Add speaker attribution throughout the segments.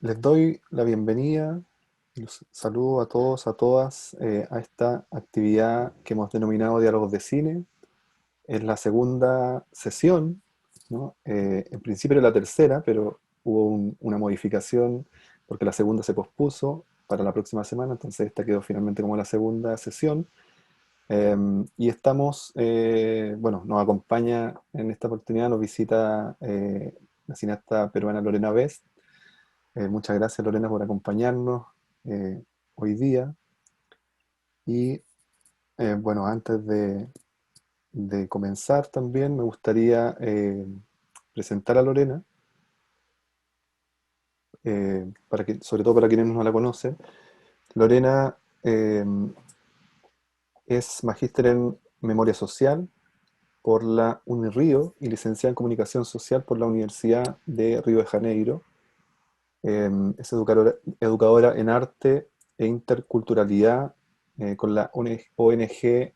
Speaker 1: Les doy la bienvenida y los saludo a todos, a todas, a esta actividad que hemos denominado Diálogos de Cine. Es la segunda sesión, ¿no? En principio era la tercera, pero hubo una modificación porque la segunda se pospuso para la próxima semana, entonces esta quedó finalmente como la segunda sesión. Y estamos, bueno, nos acompaña en esta oportunidad, nos visita la cineasta peruana Lorena Best. Muchas gracias, Lorena, por acompañarnos hoy día. Y bueno, antes de comenzar también me gustaría presentar a Lorena, sobre todo para quienes no la conocen. Lorena es magíster en Memoria Social por la Unirío y licenciada en Comunicación Social por la Universidad de Río de Janeiro. Es educadora en arte e interculturalidad con la ONG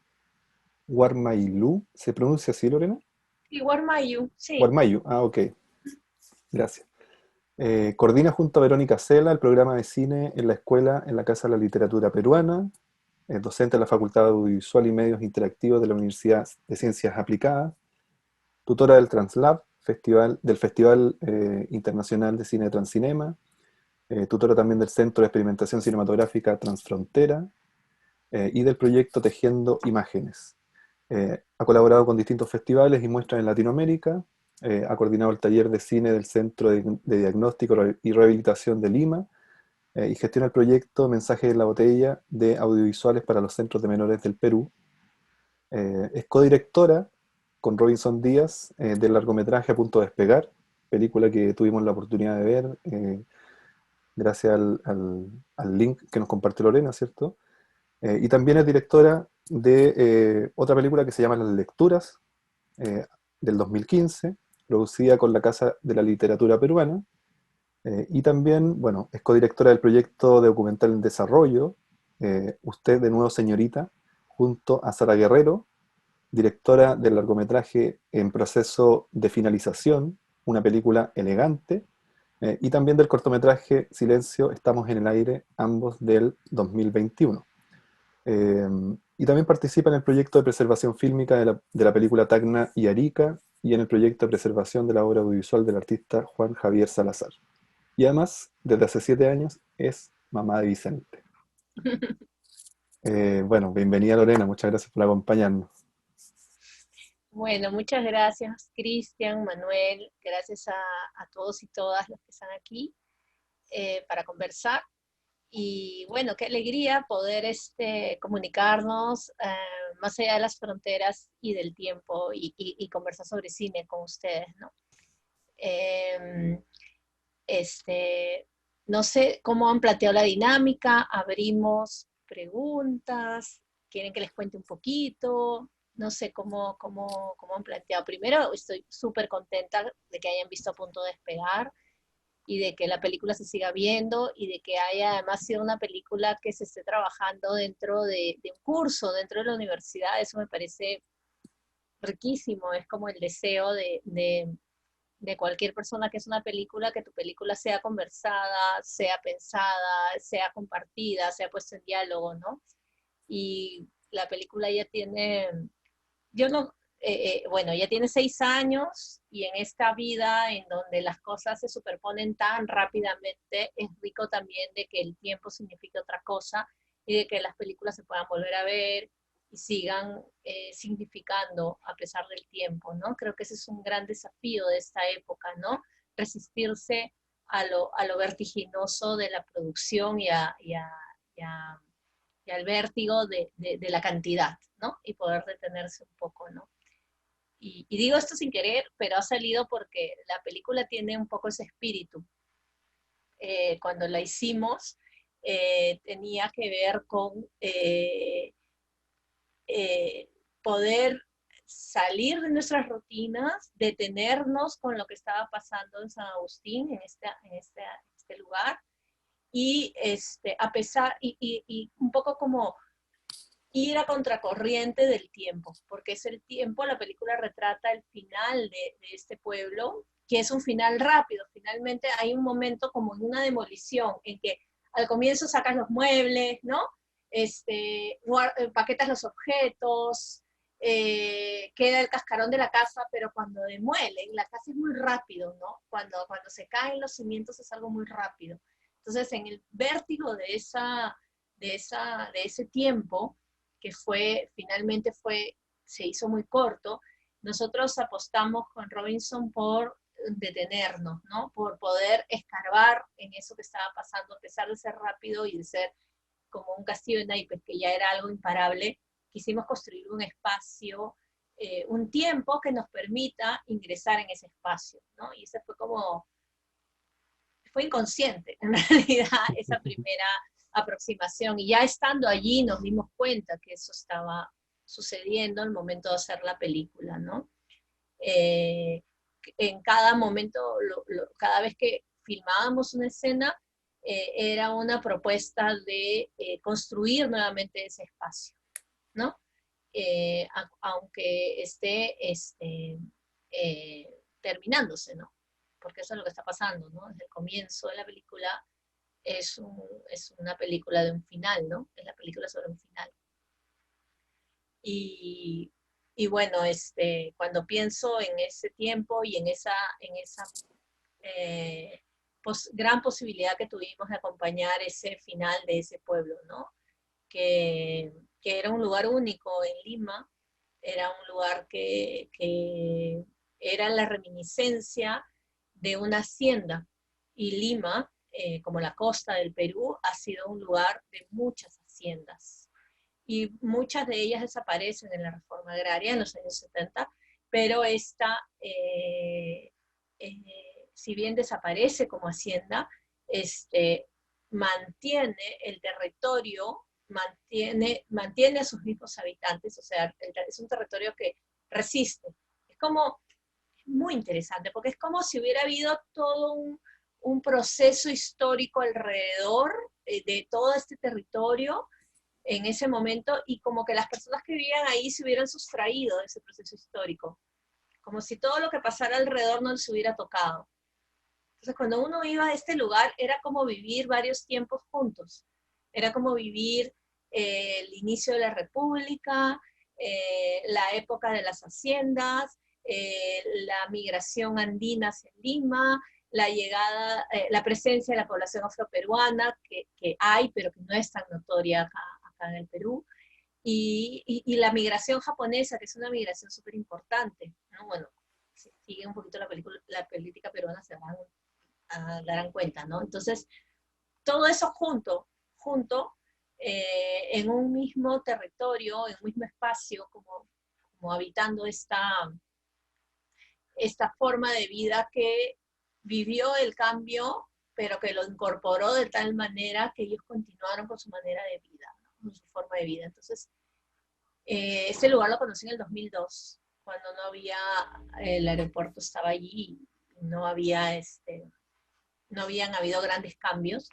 Speaker 1: Guarmailú. ¿Se pronuncia así, Lorena?
Speaker 2: Igual Mayu, sí.
Speaker 1: Guarmayu, ok, gracias. Coordina junto a Verónica Cela el programa de cine en la escuela en la Casa de la Literatura Peruana. Es docente de la Facultad de Audiovisual y Medios Interactivos de la Universidad de Ciencias Aplicadas. Tutora del Translab, del Festival Internacional de Cine de Transcinema. Tutora también del Centro de Experimentación Cinematográfica Transfrontera y del proyecto Tejiendo Imágenes. Ha colaborado con distintos festivales y muestras en Latinoamérica. Ha coordinado el taller de cine del Centro de Diagnóstico y Rehabilitación de Lima y gestiona el proyecto Mensaje en la Botella de audiovisuales para los centros de menores del Perú. Es codirectora con Robinson Díaz del largometraje A Punto de Despegar, película que tuvimos la oportunidad de ver gracias al link que nos compartió Lorena, ¿cierto? Y también es directora de otra película que se llama Las Lecturas, eh, del 2015, producida con la Casa de la Literatura Peruana. Y también, bueno, es codirectora del proyecto de documental en desarrollo, Usted de nuevo señorita, junto a Sara Guerrero, directora del largometraje en proceso de finalización, una película elegante, y también del cortometraje Silencio, estamos en el aire, ambos del 2021. Eh, y también participa en el proyecto de preservación fílmica de la película Tacna y Arica y en el proyecto de preservación de la obra audiovisual del artista Juan Javier Salazar. Y además, desde hace 7 años, es mamá de Vicente. Bueno, bienvenida Lorena, muchas gracias por acompañarnos.
Speaker 2: Bueno, muchas gracias, Cristian, Manuel. Gracias a todos y todas los que están aquí para conversar. Y bueno, qué alegría poder comunicarnos más allá de las fronteras y del tiempo y conversar sobre cine con ustedes, ¿no? Em, este, no sé cómo han planteado la dinámica, abrimos preguntas, quieren que les cuente un poquito, no sé cómo han planteado. Primero, estoy súper contenta de que hayan visto A Punto de Despegar y de que la película se siga viendo y de que haya además sido una película que se esté trabajando dentro de un curso, dentro de la universidad. Eso me parece riquísimo, es como el deseo de cualquier persona que es una película, que tu película sea conversada, sea pensada, sea compartida, sea puesta en diálogo, ¿no? Y la película ya tiene, yo no, bueno, ya tiene 6 años y en esta vida en donde las cosas se superponen tan rápidamente, es rico también de que el tiempo signifique otra cosa y de que las películas se puedan volver a ver y sigan significando a pesar del tiempo, ¿no? Creo que ese es un gran desafío de esta época, ¿no? Resistirse a lo vertiginoso de la producción y a y al vértigo de la cantidad, ¿no? Y poder detenerse un poco, ¿no? Y digo esto sin querer, pero ha salido porque la película tiene un poco ese espíritu. Cuando la hicimos, tenía que ver con eh, poder salir de nuestras rutinas, detenernos con lo que estaba pasando en San Agustín, en este lugar, y a pesar, y un poco como ir a contracorriente del tiempo, porque es el tiempo, la película retrata el final de este pueblo, que es un final rápido, finalmente hay un momento como en una demolición, en que al comienzo sacas los muebles, ¿no? Paquetas los objetos, queda el cascarón de la casa, pero cuando demuelen, la casa es muy rápido, ¿no? Cuando se caen los cimientos es algo muy rápido. Entonces, en el vértigo de ese tiempo, que finalmente se hizo muy corto, nosotros apostamos con Robinson por detenernos, ¿no? Por poder escarbar en eso que estaba pasando, a pesar de ser rápido y de ser como un castillo de naipes, que ya era algo imparable. Quisimos construir un espacio, un tiempo que nos permita ingresar en ese espacio, ¿no? Y ese fue inconsciente, en realidad, esa primera aproximación. Y ya estando allí nos dimos cuenta que eso estaba sucediendo al momento de hacer la película, ¿no? En cada momento, cada vez que filmábamos una escena, era una propuesta de construir nuevamente ese espacio, ¿no? Aunque esté eh, terminándose, ¿no? Porque eso es lo que está pasando, ¿no? Desde el comienzo de la película es una película de un final, ¿no? Es la película sobre un final. Y, y bueno, cuando pienso en ese tiempo y en esa eh, gran posibilidad que tuvimos de acompañar ese final de ese pueblo, ¿no? Que era un lugar único en Lima, era un lugar que era la reminiscencia de una hacienda. Y Lima, como la costa del Perú, ha sido un lugar de muchas haciendas. Y muchas de ellas desaparecen en la reforma agraria en los años 70, pero esta, si bien desaparece como hacienda, mantiene el territorio, mantiene a sus mismos habitantes, o sea, es un territorio que resiste. Es como muy interesante, porque es como si hubiera habido todo un proceso histórico alrededor de todo este territorio en ese momento, y como que las personas que vivían ahí se hubieran sustraído de ese proceso histórico, como si todo lo que pasara alrededor no les hubiera tocado. Entonces, cuando uno iba a este lugar, era como vivir varios tiempos juntos. Era como vivir el inicio de la República, la época de las haciendas, la migración andina hacia Lima, la llegada, la presencia de la población afroperuana, que hay, pero que no es tan notoria acá en el Perú, y la migración japonesa, que es una migración súper importante, ¿no? Bueno, si sigue un poquito la política peruana, darán cuenta, ¿no? Entonces, todo eso junto en un mismo territorio, en un mismo espacio, como habitando esta forma de vida que vivió el cambio, pero que lo incorporó de tal manera que ellos continuaron con su manera de vida, ¿no? Con su forma de vida. Entonces, este lugar lo conocí en el 2002, cuando no había, el aeropuerto estaba allí, no había no habían habido grandes cambios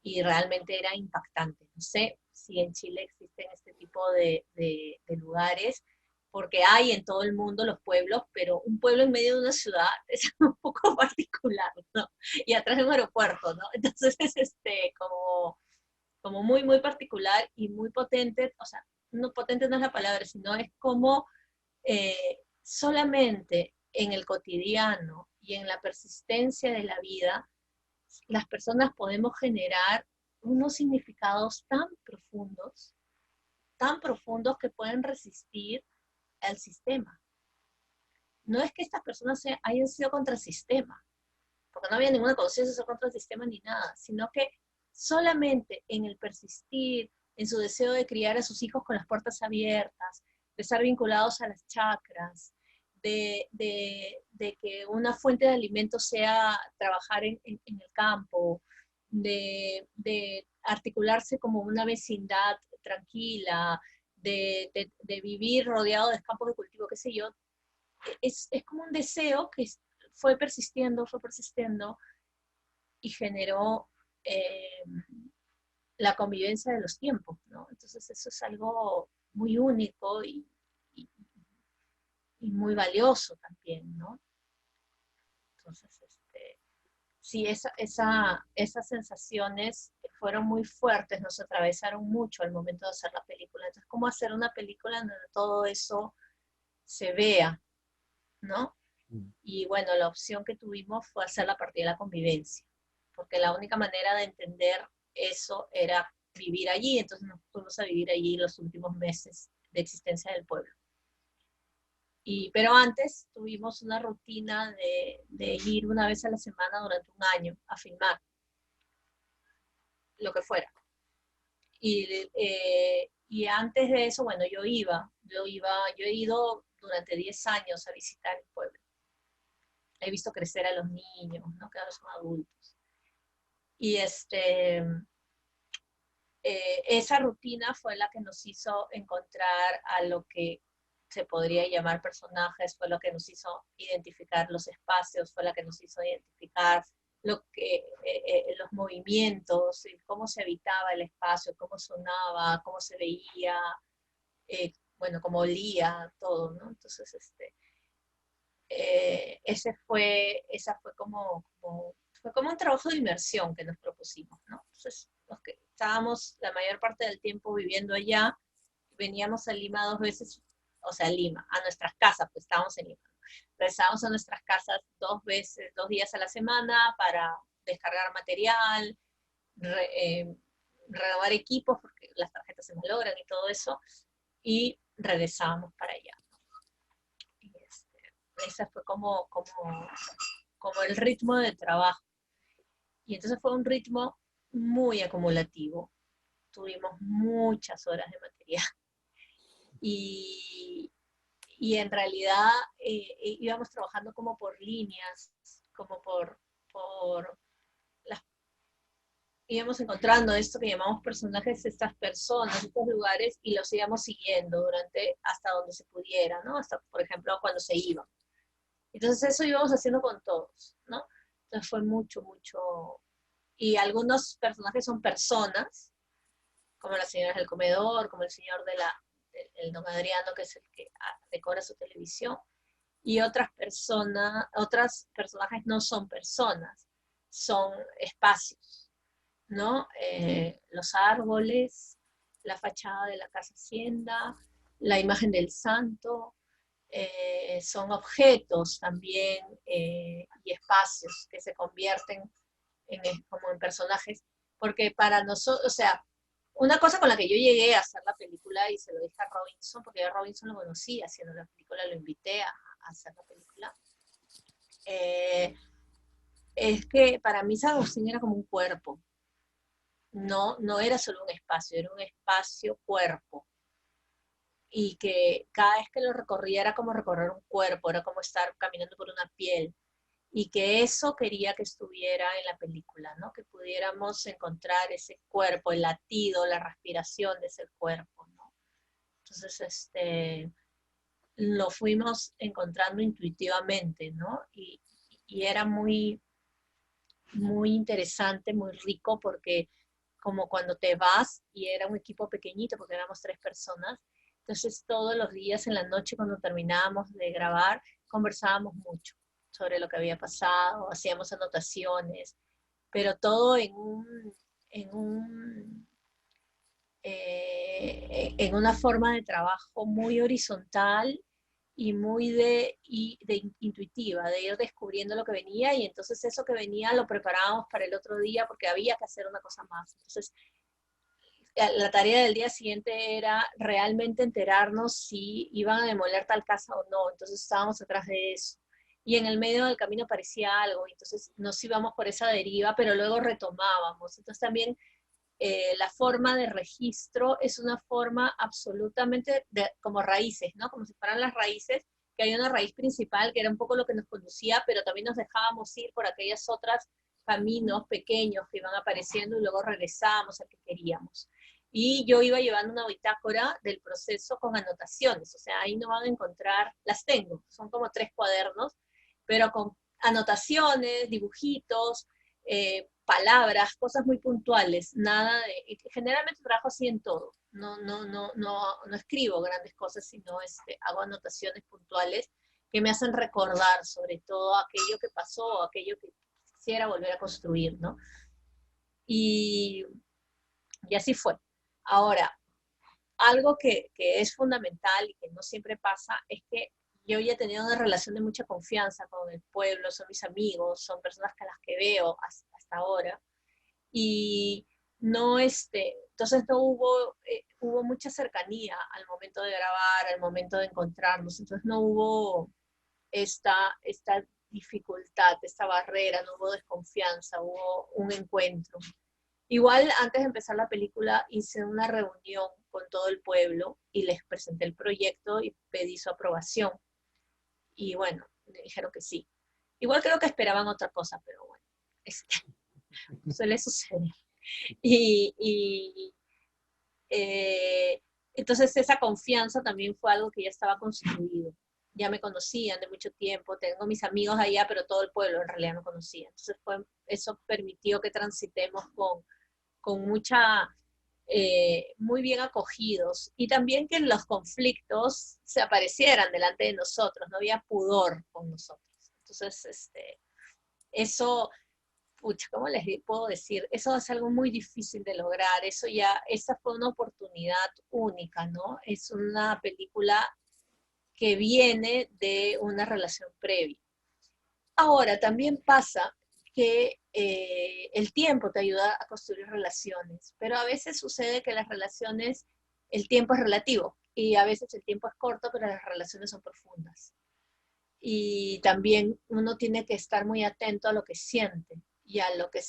Speaker 2: y realmente era impactante. No sé si en Chile existen este tipo de lugares, porque hay en todo el mundo los pueblos, pero un pueblo en medio de una ciudad es un poco particular, ¿no? Y atrás de un aeropuerto, ¿no? Entonces es como muy, muy particular y muy potente, o sea, no potente no es la palabra, sino es como solamente en el cotidiano y en la persistencia de la vida las personas podemos generar unos significados tan profundos que pueden resistir al sistema. No es que estas personas hayan sido contra el sistema, porque no había ninguna conciencia contra el sistema ni nada, sino que solamente en el persistir, en su deseo de criar a sus hijos con las puertas abiertas, de estar vinculados a las chacras, de que una fuente de alimento sea trabajar en el campo, de articularse como una vecindad tranquila, de vivir rodeado de campos de cultivo, qué sé yo, es como un deseo que fue persistiendo y generó la convivencia de los tiempos, ¿no? Entonces eso es algo muy único y, y muy valioso también, ¿no? Entonces, sí, esas sensaciones fueron muy fuertes, nos atravesaron mucho al momento de hacer la película. Entonces, ¿cómo hacer una película en donde todo eso se vea, ¿no?
Speaker 1: Mm.
Speaker 2: Y bueno, la opción que tuvimos fue hacer la partida de la convivencia, porque la única manera de entender eso era vivir allí, entonces nos fuimos a vivir allí los últimos meses de existencia del pueblo. Pero antes tuvimos una rutina de ir una vez a la semana durante un año a filmar, lo que fuera. Y antes de eso, bueno, yo he ido durante 10 años a visitar el pueblo. He visto crecer a los niños, ¿no? Que ahora son adultos. Y esa rutina fue la que nos hizo encontrar a lo que se podría llamar personajes, fue lo que nos hizo identificar los espacios, fue la que nos hizo identificar los movimientos, cómo se habitaba el espacio, cómo sonaba, cómo se veía, bueno, cómo olía, todo, ¿no? Entonces, esa fue fue como un trabajo de inmersión que nos propusimos, ¿no? Entonces, los que estábamos la mayor parte del tiempo viviendo allá, veníamos a Lima 2 veces, o sea, a Lima, a nuestras casas, pues estábamos en Lima. Regresábamos a nuestras casas 2 veces, 2 días a la semana para descargar material, renovar equipos, porque las tarjetas se malogran y todo eso, y regresábamos para allá. Y ese fue como el ritmo de trabajo. Y entonces fue un ritmo muy acumulativo. Tuvimos muchas horas de material. Y, y en realidad íbamos trabajando como por líneas, como por las, íbamos encontrando esto que llamamos personajes, estas personas, estos lugares, y los íbamos siguiendo hasta donde se pudiera, ¿no? Hasta, por ejemplo, cuando se iban. Entonces eso íbamos haciendo con todos, ¿no? Entonces fue mucho. Y algunos personajes son personas, como las señoras del comedor, como el señor el don Adriano, que es el que decora su televisión. Y otros personajes no son personas, son espacios, ¿no? Los árboles, la fachada de la casa hacienda, la imagen del santo, son objetos también y espacios que se convierten como en personajes, porque para nosotros, o sea, una cosa con la que yo llegué a hacer la película y se lo dije a Robinson, porque yo a Robinson lo conocí haciendo la película, lo invité a hacer la película, eh, es que para mí San Agustín era como un cuerpo, no era solo un espacio, era un espacio cuerpo, y que cada vez que lo recorría era como recorrer un cuerpo, era como estar caminando por una piel, y que eso quería que estuviera en la película, ¿no? Que pudiéramos encontrar ese cuerpo, el latido, la respiración de ese cuerpo, ¿no? Entonces, lo fuimos encontrando intuitivamente, ¿no? Y era muy interesante, muy rico, porque como cuando te vas, y era un equipo pequeñito, porque éramos 3 personas, entonces todos los días en la noche cuando terminábamos de grabar, conversábamos mucho sobre lo que había pasado, hacíamos anotaciones, pero todo en un en una forma de trabajo muy horizontal y muy intuitiva, de ir descubriendo lo que venía, y entonces eso que venía lo preparábamos para el otro día porque había que hacer una cosa más. Entonces, la tarea del día siguiente era realmente enterarnos si iban a demoler tal casa o no, entonces estábamos atrás de eso. Y en el medio del camino aparecía algo, entonces nos íbamos por esa deriva, pero luego retomábamos. Entonces también la forma de registro es una forma absolutamente como raíces, ¿no? Como si fueran las raíces, que hay una raíz principal que era un poco lo que nos conducía, pero también nos dejábamos ir por aquellas otras caminos pequeños que iban apareciendo y luego regresábamos al que queríamos. Y yo iba llevando una bitácora del proceso con anotaciones, o sea, ahí no van a encontrar, las tengo, son como 3 cuadernos, pero con anotaciones, dibujitos, palabras, cosas muy puntuales, nada de, generalmente trabajo así en todo, no escribo grandes cosas, sino hago anotaciones puntuales que me hacen recordar sobre todo aquello que pasó, aquello que quisiera volver a construir, ¿no? Y, y así fue. Ahora, algo que es fundamental y que no siempre pasa es que yo ya he tenido una relación de mucha confianza con el pueblo, son mis amigos, son personas que las que veo hasta ahora, y no, entonces no hubo mucha cercanía al momento de grabar, al momento de encontrarnos, entonces no hubo esta dificultad, esta barrera, no hubo desconfianza, hubo un encuentro. Igual antes de empezar la película hice una reunión con todo el pueblo y les presenté el proyecto y pedí su aprobación. Y bueno, me dijeron que sí. Igual creo que esperaban otra cosa, pero bueno, este, suele suceder. Y, y entonces esa confianza también fue algo que ya estaba construido. Ya me conocían de mucho tiempo, tengo mis amigos allá, pero todo el pueblo en realidad no conocía. Entonces eso permitió que transitemos con mucha, muy bien acogidos y también que los conflictos se aparecieran delante de nosotros, no había pudor con nosotros. Entonces, eso, pucha, ¿cómo les puedo decir? Eso es algo muy difícil de lograr, esa fue una oportunidad única, ¿no? Es una película que viene de una relación previa. Ahora, también pasa que el tiempo te ayuda a construir relaciones, pero a veces sucede que las relaciones, el tiempo es relativo y a veces el tiempo es corto, pero las relaciones son profundas. Y también uno tiene que estar muy atento a lo que siente y a lo que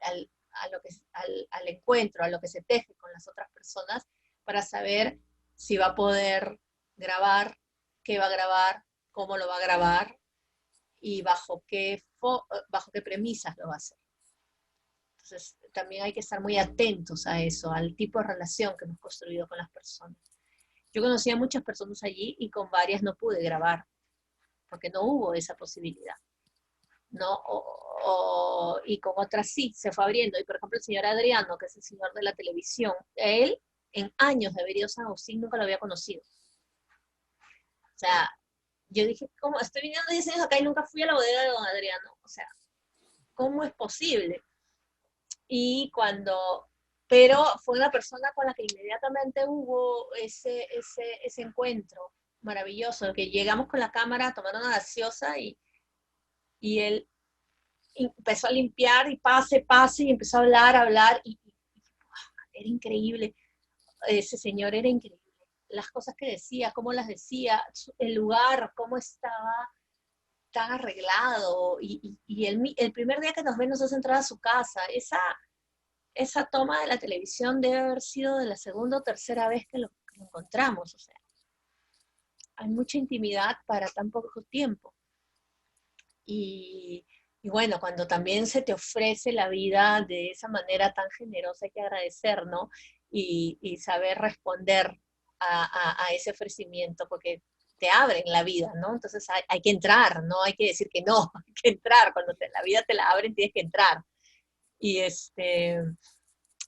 Speaker 2: al encuentro, a lo que se teje con las otras personas para saber si va a poder grabar, qué va a grabar, cómo lo va a grabar y bajo qué premisas lo va a hacer. Entonces, también hay que estar muy atentos a eso, al tipo de relación que hemos construido con las personas. Yo conocí a muchas personas allí y con varias no pude grabar, porque no hubo esa posibilidad, ¿no? Y con otras sí, se fue abriendo. Y por ejemplo, el señor Adriano, que es el señor de la televisión, él en años de haber ido a San Agustín nunca lo había conocido. O sea, yo dije, ¿cómo? Estoy viniendo 10 años acá y nunca fui a la bodega de don Adriano. O sea, ¿cómo es posible? Y pero fue una persona con la que inmediatamente hubo ese encuentro maravilloso, que llegamos con la cámara a tomar una gaseosa y él empezó a limpiar y pase, y empezó a hablar, era increíble, ese señor era increíble, las cosas que decía, cómo las decía, el lugar, cómo estaba tan arreglado, y el primer día que nos ve nos hace entrar a su casa, esa toma de la televisión debe haber sido de la segunda o tercera vez que lo encontramos, o sea, hay mucha intimidad para tan poco tiempo. Y, y bueno, cuando también se te ofrece la vida de esa manera tan generosa, hay que agradecer, ¿no? Y saber responder a ese ofrecimiento, porque te abren la vida, ¿no? Entonces hay que entrar, no hay que decir que no, hay que entrar. Cuando la vida te la abren, tienes que entrar. Y,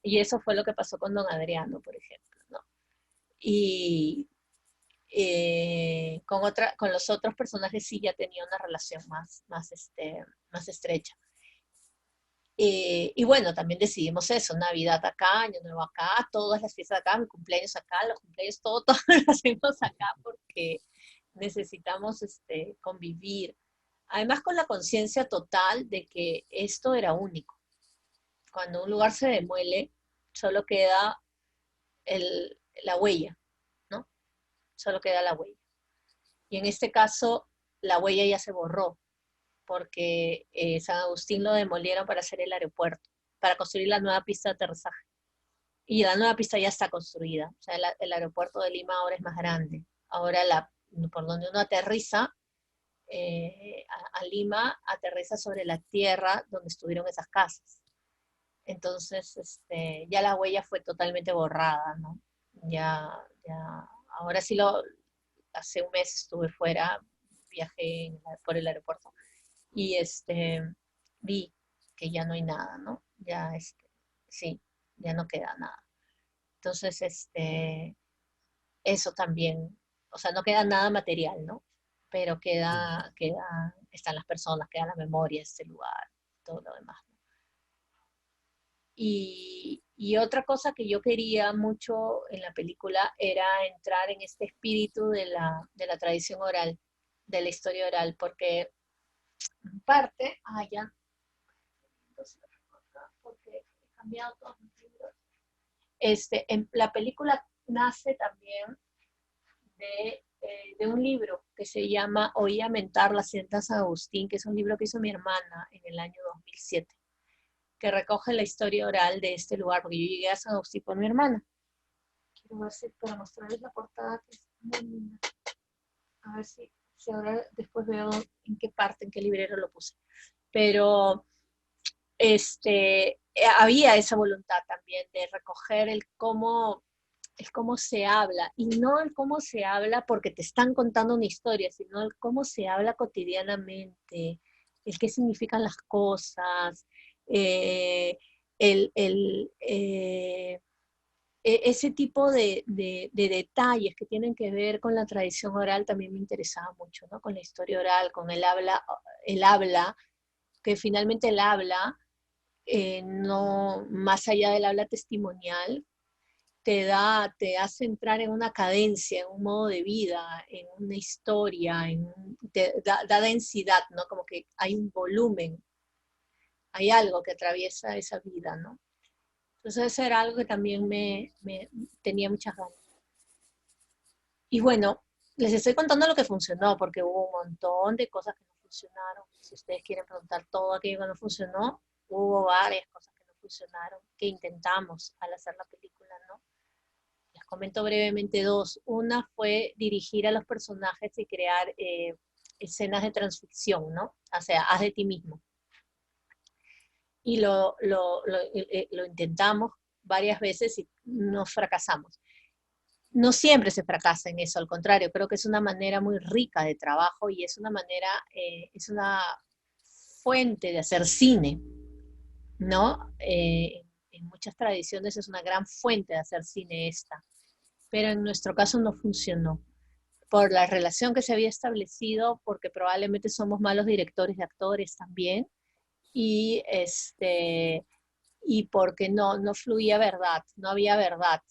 Speaker 2: y eso fue lo que pasó con don Adriano, por ejemplo, ¿no? Y con los otros personajes sí ya tenía una relación más estrecha. Y bueno, también decidimos eso, Navidad acá, Año Nuevo acá, todas las fiestas acá, mi cumpleaños acá, los cumpleaños, todo lo hacemos acá porque necesitamos convivir. Además con la conciencia total de que esto era único. Cuando un lugar se demuele, solo queda la huella, ¿no? Solo queda la huella. Y en este caso, la huella ya se borró, porque San Agustín lo demolieron para hacer el aeropuerto, para construir la nueva pista de aterrizaje. Y la nueva pista ya está construida. O sea, el aeropuerto de Lima ahora es más grande. Ahora por donde uno aterriza, a Lima, aterriza sobre la tierra donde estuvieron esas casas. Entonces, ya la huella fue totalmente borrada, ¿no? Ya, ahora sí hace un mes estuve fuera, viajé por el aeropuerto y vi que ya no hay nada, ¿no? Ya, sí, ya no queda nada. Entonces, eso también, o sea, no queda nada material, ¿no? Pero están las personas, queda la memoria de este lugar. todo lo demás. Y otra cosa que yo quería mucho en la película era entrar en este espíritu de la tradición oral, de la historia oral, porque en parte, ya, porque he cambiado todos mis libros. En la película nace también de un libro que se llama Oía mentar la Hacienda San Agustín, que es un libro que hizo mi hermana en el año 2007, que recoge la historia oral de este lugar, porque yo llegué a San Agustín con mi hermana. Quiero ver si para mostrarles la portada, que es muy linda. A ver si ahora después veo en qué parte, en qué librero lo puse. Pero había esa voluntad también de recoger el cómo se habla, y no el cómo se habla porque te están contando una historia, sino el cómo se habla cotidianamente, el qué significan las cosas, eh, ese tipo de detalles que tienen que ver con la tradición oral también me interesaba mucho, ¿no? Con la historia oral, con el habla, que finalmente el habla, no más allá del habla testimonial, te hace entrar en una cadencia, en un modo de vida, en una historia, da densidad, ¿no? Como que hay un volumen, hay algo que atraviesa esa vida, ¿no? Entonces eso era algo que también me tenía muchas ganas. Y bueno, les estoy contando lo que funcionó, porque hubo un montón de cosas que no funcionaron. Si ustedes quieren preguntar todo aquello que no funcionó, hubo varias cosas que no funcionaron, que intentamos al hacer la película, ¿no? Les comento brevemente dos. Una fue dirigir a los personajes y crear escenas de transficción, ¿no? O sea, haz de ti mismo. Y lo intentamos varias veces y nos fracasamos. No siempre se fracasa en eso, al contrario, creo que es una manera muy rica de trabajo y es una manera, es una fuente de hacer cine, ¿no? En muchas tradiciones es una gran fuente de hacer cine esta, pero en nuestro caso no funcionó por la relación que se había establecido, porque probablemente somos malos directores de actores también, y, y porque no fluía verdad, no había verdad.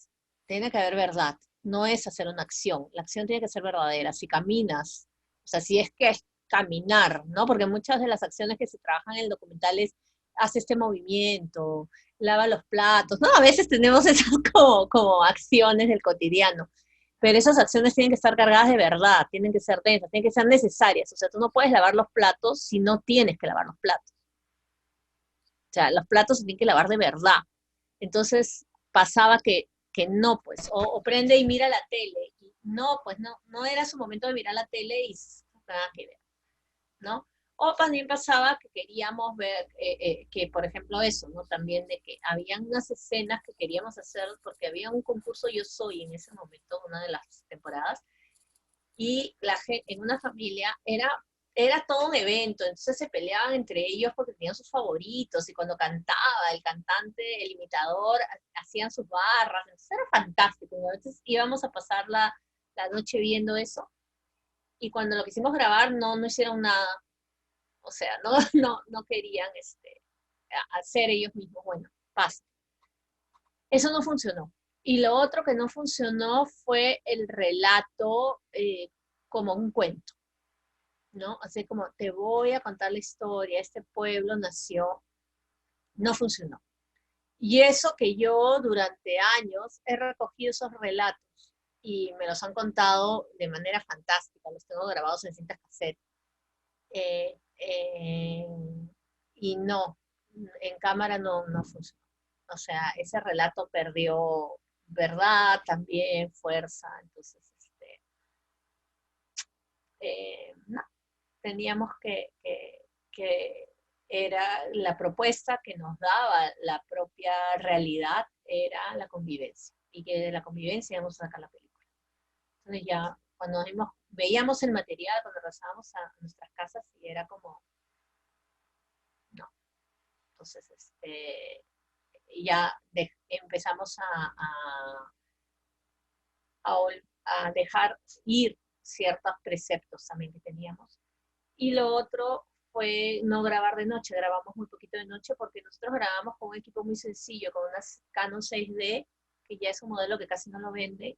Speaker 2: Tiene que haber verdad, no es hacer una acción, la acción tiene que ser verdadera. Si caminas, o sea, si es que es caminar, ¿no? Porque muchas de las acciones que se trabajan en el documental es, hace este movimiento, lava los platos, ¿no? A veces tenemos esas como acciones del cotidiano, pero esas acciones tienen que estar cargadas de verdad, tienen que ser densas, tienen que ser necesarias. O sea, tú no puedes lavar los platos si no tienes que lavar los platos. O sea, los platos se tienen que lavar de verdad. Entonces pasaba que no, pues, o prende y mira la tele. Y no, pues no era su momento de mirar la tele y nada que ver, ¿no? O también pasaba que queríamos ver, que por ejemplo eso, ¿no? También de que habían unas escenas que queríamos hacer, porque había un concurso Yo Soy en ese momento, una de las temporadas, y en una familia era todo un evento, entonces se peleaban entre ellos porque tenían sus favoritos, y cuando cantaba el cantante, el imitador, hacían sus barras, entonces era fantástico, ¿no? Entonces íbamos a pasar la noche viendo eso, y cuando lo quisimos grabar no hicieron nada, o sea, no querían hacer ellos mismos, bueno, pasa. Eso no funcionó. Y lo otro que no funcionó fue el relato como un cuento, ¿no? Así como te voy a contar la historia, este pueblo nació, no funcionó. Y eso que yo durante años he recogido esos relatos y me los han contado de manera fantástica, los tengo grabados en cintas cassette. Eh, eh, y no, en cámara no funcionó. O sea, ese relato perdió verdad también, fuerza, entonces, no, teníamos que era la propuesta que nos daba la propia realidad, era la convivencia, y que de la convivencia íbamos a sacar la película. Entonces ya, cuando veíamos el material, cuando regresábamos a nuestras casas, y era como, no. Entonces, ya empezamos a, a dejar ir ciertos preceptos también que teníamos. Y lo otro fue no grabar de noche, grabamos muy poquito de noche porque nosotros grabamos con un equipo muy sencillo, con una Canon 6D, que ya es un modelo que casi no lo vende,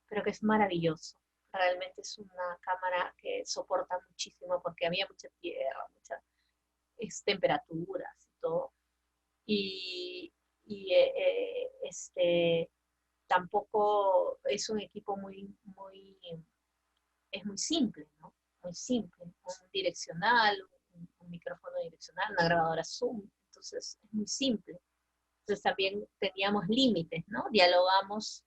Speaker 2: pero que es maravilloso. Realmente es una cámara que soporta muchísimo porque había mucha tierra, muchas temperaturas y todo. Y, y tampoco es un equipo es muy simple, ¿no? Muy simple. Un direccional, un micrófono direccional, una grabadora Zoom. Entonces es muy simple. Entonces también teníamos límites, ¿no? Dialogamos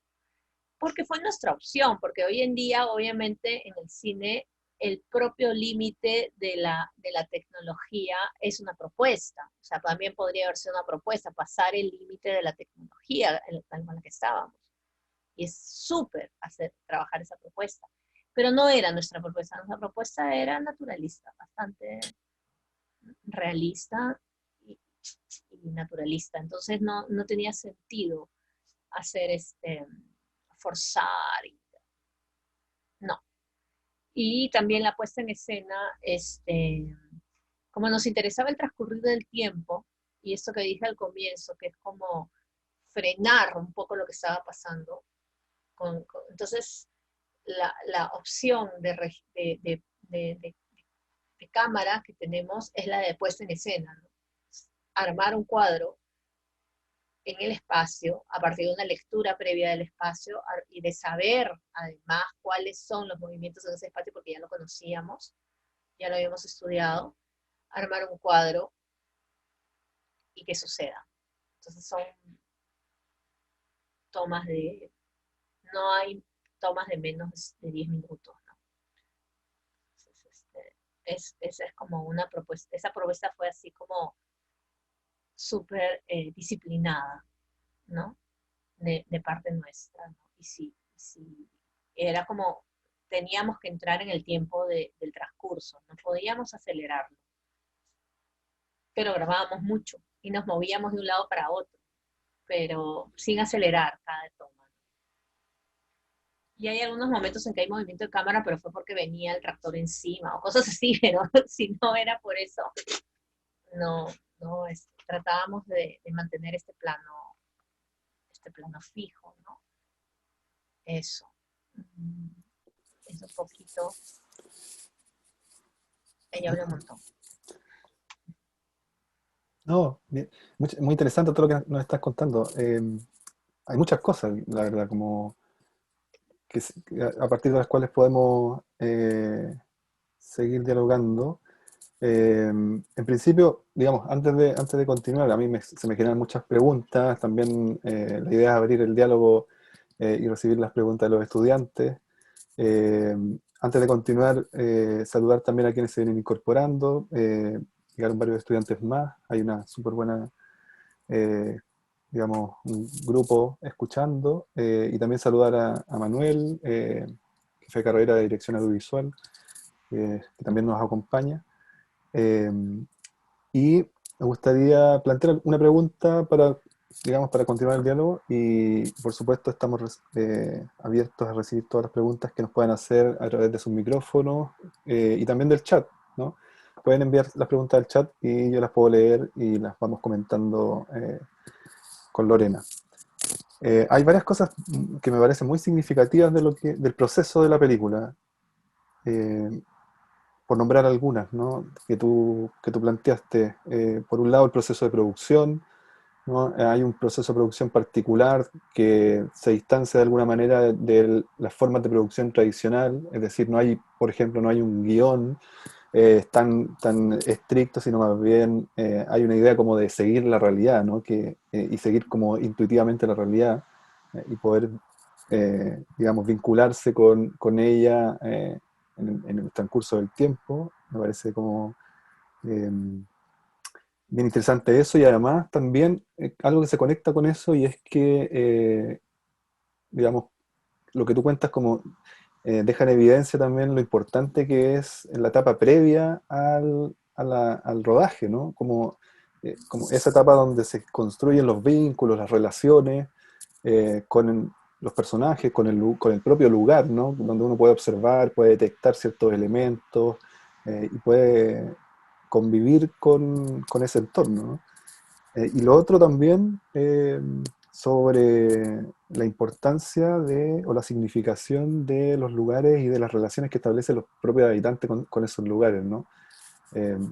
Speaker 2: porque fue nuestra opción, porque hoy en día, obviamente, en el cine, el propio límite de la tecnología es una propuesta. O sea, también podría haber sido una propuesta, pasar el límite de la tecnología en la que estábamos. Y es súper hacer trabajar esa propuesta. Pero no era nuestra propuesta era naturalista, bastante realista y, y naturalista. Entonces no tenía sentido hacer forzar, no. Y también la puesta en escena, como nos interesaba el transcurrir del tiempo, y esto que dije al comienzo, que es como frenar un poco lo que estaba pasando, entonces la opción de cámara que tenemos es la de puesta en escena, ¿no? Armar un cuadro en el espacio, a partir de una lectura previa del espacio y de saber además cuáles son los movimientos en ese espacio, porque ya lo conocíamos, ya lo habíamos estudiado, armar un cuadro y que suceda. Entonces son tomas no hay tomas de menos de 10 minutos, ¿no? Entonces, esa es como una propuesta, esa propuesta fue así como súper disciplinada, ¿no? De parte nuestra, ¿no? Y si era como, teníamos que entrar en el tiempo del transcurso, no podíamos acelerarlo, pero grabábamos mucho y nos movíamos de un lado para otro, pero sin acelerar cada toma. Y hay algunos momentos en que hay movimiento de cámara, pero fue porque venía el tractor encima o cosas así, pero si no era por eso, no, no, tratábamos de mantener este plano fijo, ¿no? Eso. Es un poquito, ella habla un montón.
Speaker 1: No, muy interesante todo lo que nos estás contando. Hay muchas cosas, la verdad, como a partir de las cuales podemos seguir dialogando. En principio, digamos, antes de continuar, se me generan muchas preguntas. También la idea es abrir el diálogo y recibir las preguntas de los estudiantes. Eh, Antes de continuar, saludar también a quienes se vienen incorporando. Llegaron varios estudiantes más. Hay una súper buena, eh, digamos, un grupo escuchando. Y también saludar a Manuel, jefe de carrera de Dirección Audiovisual, que también nos acompaña. Eh, y me gustaría plantear una pregunta para, digamos, para continuar el diálogo y por supuesto estamos abiertos a recibir todas las preguntas que nos puedan hacer a través de sus micrófonos y también del chat, ¿no? Pueden enviar las preguntas al chat y yo las puedo leer y las vamos comentando con Lorena. Hay varias cosas que me parecen muy significativas del proceso de la película. Eh, por nombrar algunas, ¿no? Que tú planteaste. Por un lado, el proceso de producción, ¿no? Hay un proceso de producción particular que se distancia de alguna manera de las formas de producción tradicional, es decir, no hay, por ejemplo, no hay un guión tan estricto, sino más bien hay una idea como de seguir la realidad, ¿no? Y seguir como intuitivamente la realidad y poder, digamos, vincularse con ella en el transcurso del tiempo. Me parece como eh, bien interesante eso y además también algo que se conecta con eso y es que, digamos, lo que tú cuentas como deja en evidencia también lo importante que es en la etapa previa al rodaje, ¿no? Como esa etapa donde se construyen los vínculos, las relaciones con los personajes, con el propio lugar, ¿no? Donde uno puede observar, puede detectar ciertos elementos y puede convivir con ese entorno, ¿no? Y lo otro también sobre la importancia de, o la significación de los lugares y de las relaciones que establecen los propios habitantes con esos lugares, ¿no?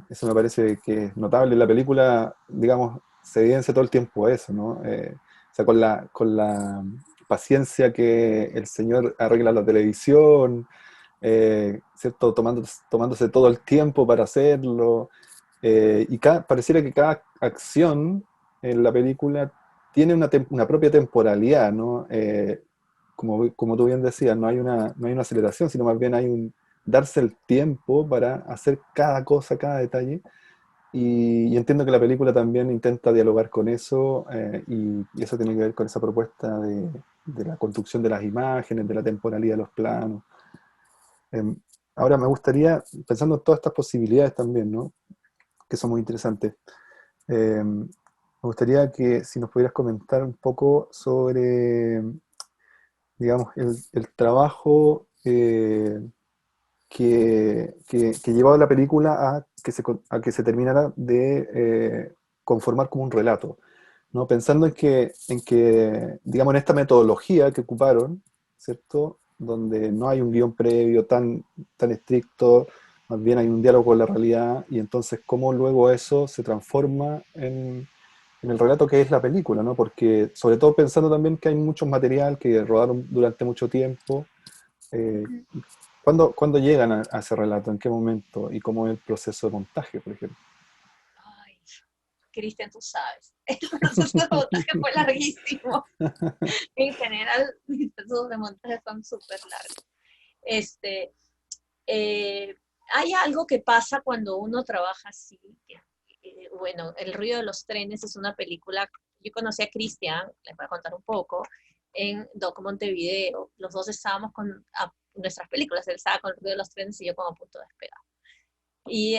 Speaker 1: Eso me parece que es notable. En la película, digamos, se evidencia todo el tiempo eso, ¿no? O sea, con la paciencia que el señor arregla la televisión, ¿cierto? Tomándose todo el tiempo para hacerlo. Y pareciera que cada acción en la película tiene una propia temporalidad, ¿no? Como tú bien decías, no hay una aceleración, sino más bien hay un darse el tiempo para hacer cada cosa, cada detalle. Y entiendo que la película también intenta dialogar con eso, y eso tiene que ver con esa propuesta de la construcción de las imágenes, de la temporalidad de los planos. Em, Ahora me gustaría, pensando en todas estas posibilidades también, ¿no? Que son muy interesantes, me gustaría que si nos pudieras comentar un poco sobre, digamos, el trabajo que llevó a la película a que se terminara de conformar como un relato, ¿no? Pensando en que, digamos, en esta metodología que ocuparon, ¿cierto? Donde no hay un guión previo tan estricto, más bien hay un diálogo con la realidad, y entonces cómo luego eso se transforma en el relato que es la película, ¿no? Porque sobre todo pensando también que hay mucho material que rodaron durante mucho tiempo. eh,
Speaker 2: Ujú.
Speaker 1: ¿Cuándo llegan a ese relato? ¿En qué momento? ¿Y cómo es el proceso de montaje, por ejemplo?
Speaker 2: Ay, Cristian, tú sabes, el proceso de montaje fue larguísimo. En general, mis procesos de montaje son súper largos. Este, eh, Hay algo que pasa cuando uno trabaja así. Bueno, El ruido de los trenes es una película. Yo conocí a Cristian, les voy a contar un poco, en Doc Montevideo. Los dos estábamos con nuestras películas. Él estaba con El ruido de los trenes y yo como a punto de despegar. Y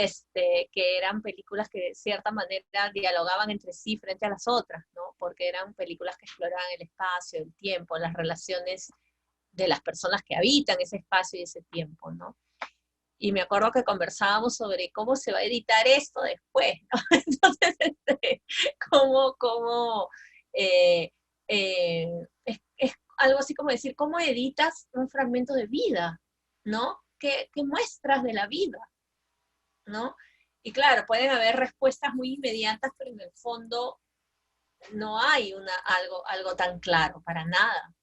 Speaker 2: que eran películas que de cierta manera dialogaban entre sí frente a las otras, ¿no? Porque eran películas que exploraban el espacio, el tiempo, las relaciones de las personas que habitan ese espacio y ese tiempo, ¿no? Y me acuerdo que conversábamos sobre cómo se va a editar esto después, ¿no? Entonces, cómo eh, es algo así como decir, ¿cómo editas un fragmento de vida? ¿No? ¿Qué muestras de la vida? ¿No? Y claro, pueden haber respuestas muy inmediatas, pero en el fondo no hay algo tan claro, para nada.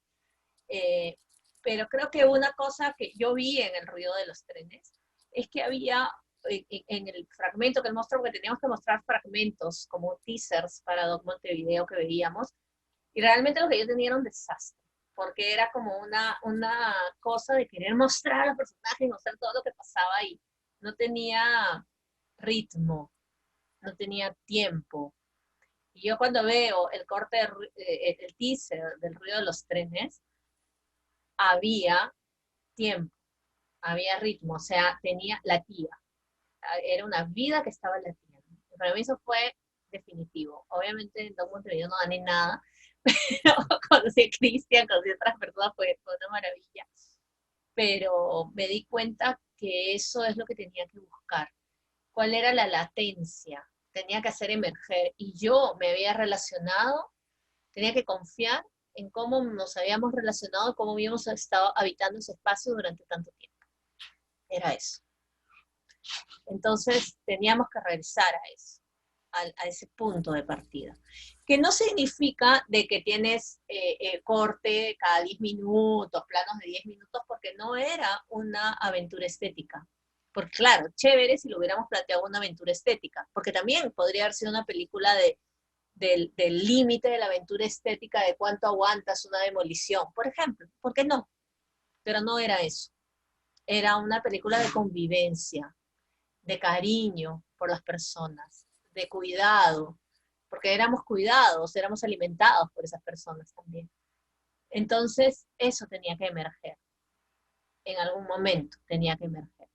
Speaker 2: Eh, pero creo que una cosa que yo vi en el ruido de los trenes es que había en el fragmento que él mostró, porque teníamos que mostrar fragmentos como teasers para Doc Montevideo que veíamos, y realmente lo que yo tenía era un desastre, porque era como una cosa de querer mostrar a los personajes, mostrar todo lo que pasaba y no tenía ritmo, no tenía tiempo. Y yo cuando veo el corte, el teaser del ruido de los trenes, había tiempo, había ritmo, o sea, tenía latía. Era una vida que estaba latiendo. Para mí eso fue definitivo. Obviamente en Don Montevideo no gané nada, pero conocí a Cristian, conocí a otras personas, fue una maravilla. Pero me di cuenta que eso es lo que tenía que buscar. ¿Cuál era la latencia? Tenía que hacer emerger. Y yo me había relacionado, tenía que confiar en cómo nos habíamos relacionado, cómo habíamos estado habitando ese espacio durante tanto tiempo. Era eso. Entonces teníamos que regresar a eso, a ese punto de partida. Que no significa de que tienes corte cada 10 minutos, planos de 10 minutos, porque no era una aventura estética. Porque claro, chévere si lo hubiéramos planteado una aventura estética, porque también podría haber sido una película del límite de la aventura estética, de cuánto aguantas una demolición, por ejemplo. ¿Por qué no? Pero no era eso. Era una película de convivencia, de cariño por las personas, de cuidado, porque éramos cuidados, éramos alimentados por esas personas también. Entonces, eso tenía que emerger, en algún momento tenía que emerger.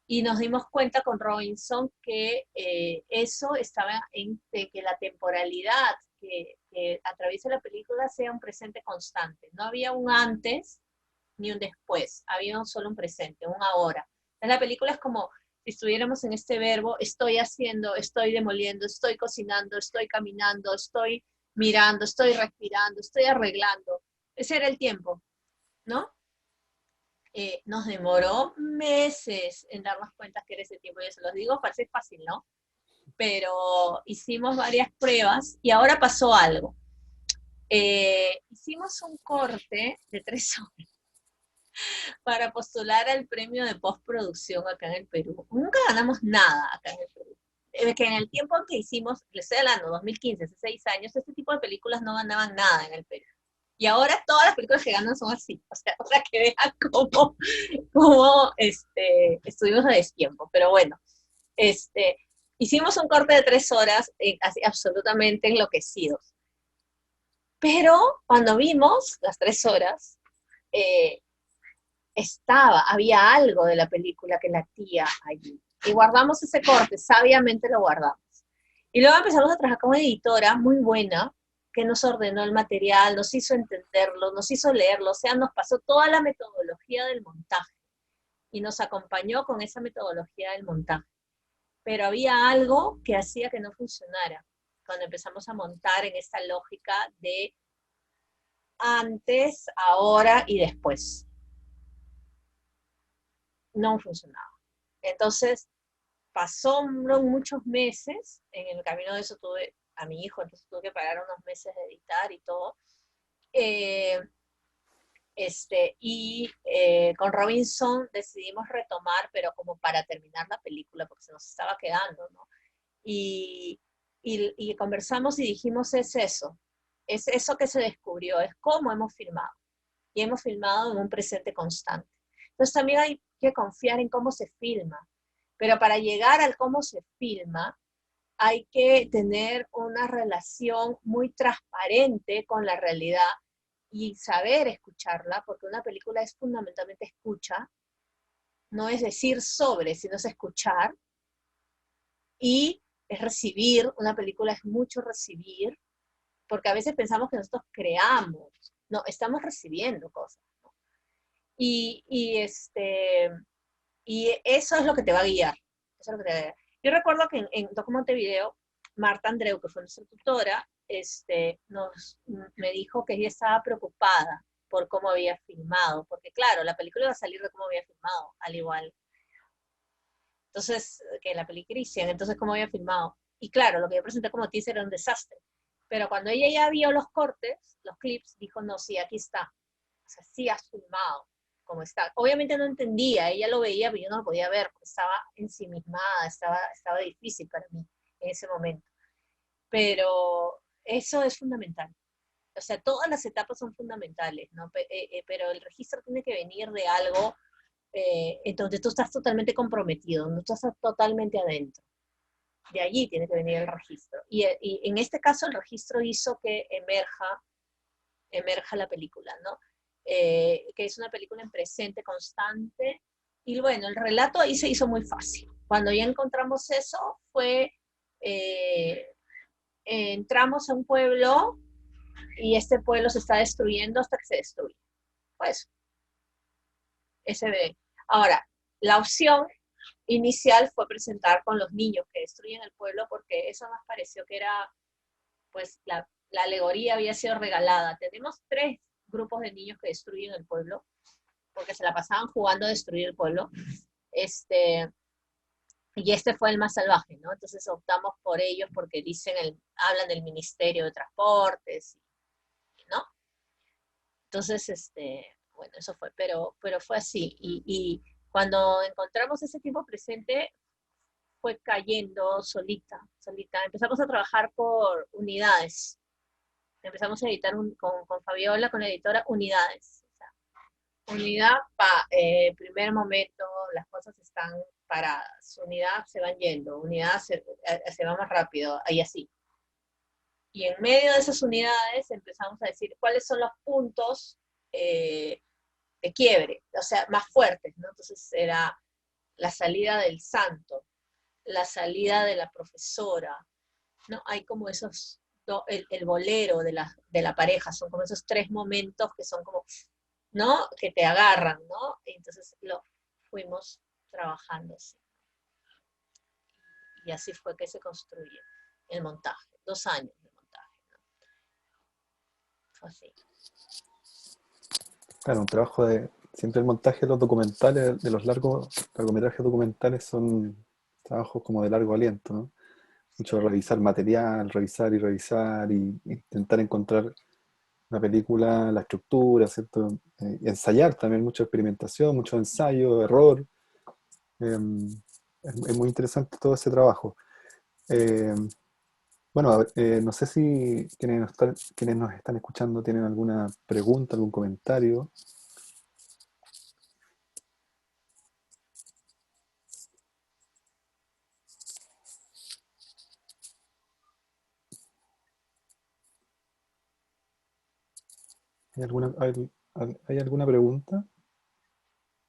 Speaker 2: Y nos dimos cuenta con Robinson que eso estaba de que la temporalidad que atraviesa la película sea un presente constante. No había un antes ni un después, había solo un presente, un ahora. Entonces, la película es como si estuviéramos en este verbo, estoy haciendo, estoy demoliendo, estoy cocinando, estoy caminando, estoy mirando, estoy respirando, estoy arreglando. Ese era el tiempo, ¿no? Nos demoró meses en darnos cuenta que era ese tiempo. Yo se los digo, parece fácil, ¿no? Pero hicimos varias pruebas y ahora pasó algo. Hicimos un corte de 3 horas para postular al premio de postproducción acá en el Perú. Nunca ganamos nada acá en el Perú. Que en el tiempo en que hicimos, les estoy hablando, 2015, hace 6 años, este tipo de películas no ganaban nada en el Perú. Y ahora todas las películas que ganan son así. O sea, para que vean cómo estuvimos a destiempo. Pero bueno, hicimos un corte de 3 horas, así, absolutamente enloquecidos. Pero cuando vimos las 3 horas, eh, había algo de la película que latía allí. Y guardamos ese corte, sabiamente lo guardamos. Y luego empezamos a trabajar con una editora muy buena, que nos ordenó el material, nos hizo entenderlo, nos hizo leerlo, o sea, nos pasó toda la metodología del montaje y nos acompañó con esa metodología del montaje. Pero había algo que hacía que no funcionara cuando empezamos a montar en esta lógica de antes, ahora y después. No funcionaba. Entonces, pasaron muchos meses, en el camino de eso tuve a mi hijo, entonces tuve que parar unos meses de editar y todo. Eh, con Robinson decidimos retomar, pero como para terminar la película, porque se nos estaba quedando, ¿no? Y conversamos y dijimos, es eso que se descubrió, es cómo hemos filmado. Y hemos filmado en un presente constante. Entonces también hay que confiar en cómo se filma. Pero para llegar al cómo se filma, hay que tener una relación muy transparente con la realidad y saber escucharla, porque una película es fundamentalmente escucha, no es decir sobre, sino es escuchar, y es recibir, una película es mucho recibir, porque a veces pensamos que nosotros creamos, no, estamos recibiendo cosas. ¿No? Y, y, este, y eso es lo que te va a guiar. Eso es lo que te va a guiar. Yo recuerdo que en Docu Montevideo, Marta Andreu, que fue nuestra tutora, me dijo que ella estaba preocupada por cómo había filmado, porque claro, la película iba a salir de cómo había filmado, al igual. Entonces, que la película Christian, entonces cómo había filmado. Y claro, lo que yo presenté como teaser era un desastre. Pero cuando ella ya vio los cortes, los clips, dijo, no, sí, aquí está. O sea, sí has filmado como está. Obviamente no entendía, ella lo veía, pero yo no lo podía ver, porque estaba ensimismada, estaba difícil para mí en ese momento. Pero eso es fundamental. O sea, todas las etapas son fundamentales, ¿no? Pero el registro tiene que venir de algo en donde tú estás totalmente comprometido, no estás totalmente adentro. De allí tiene que venir el registro. Y en este caso el registro hizo que emerja la película, ¿no? Que es una película en presente constante. Y bueno, el relato ahí se hizo muy fácil. Cuando ya encontramos eso, entramos a un pueblo y este pueblo se está destruyendo hasta que se destruye. Pues, ese ve. Ahora, la opción inicial fue presentar con los niños que destruyen el pueblo porque eso nos pareció que era, pues, la alegoría había sido regalada. Tenemos 3 grupos de niños que destruyen el pueblo porque se la pasaban jugando a destruir el pueblo. Y este fue el más salvaje, ¿no? Entonces optamos por ellos porque hablan del Ministerio de Transportes, ¿no? Entonces, bueno, eso fue, pero fue así. Y cuando encontramos ese tiempo presente, fue cayendo solita, solita. Empezamos a trabajar por unidades. Empezamos a editar con Fabiola, con la editora, unidades. O sea, unidad, primer momento, las cosas están paradas. Unidad se van yendo, unidad se va más rápido, y así. Y en medio de esas unidades empezamos a decir cuáles son los puntos de quiebre, o sea, más fuertes, ¿no? Entonces era la salida del santo, la salida de la profesora, ¿no? Hay como el bolero de la pareja, son como esos 3 momentos que son como, ¿no? Que te agarran, ¿no? Y entonces lo fuimos trabajando así. Y así fue que se construye el montaje, 2 años de montaje, ¿no? Fue así.
Speaker 1: Claro, un trabajo de... Siempre el montaje de los documentales, de los largometrajes documentales son trabajos como de largo aliento, ¿no? Mucho
Speaker 2: Sí,
Speaker 1: revisar material, revisar y intentar encontrar una película, la estructura, ¿cierto? Y ensayar también, mucha experimentación, mucho ensayo, error. Eh, es muy interesante todo ese trabajo. Eh, bueno, a ver, no sé si quienes nos están escuchando tienen alguna pregunta, algún comentario. ¿Hay alguna pregunta?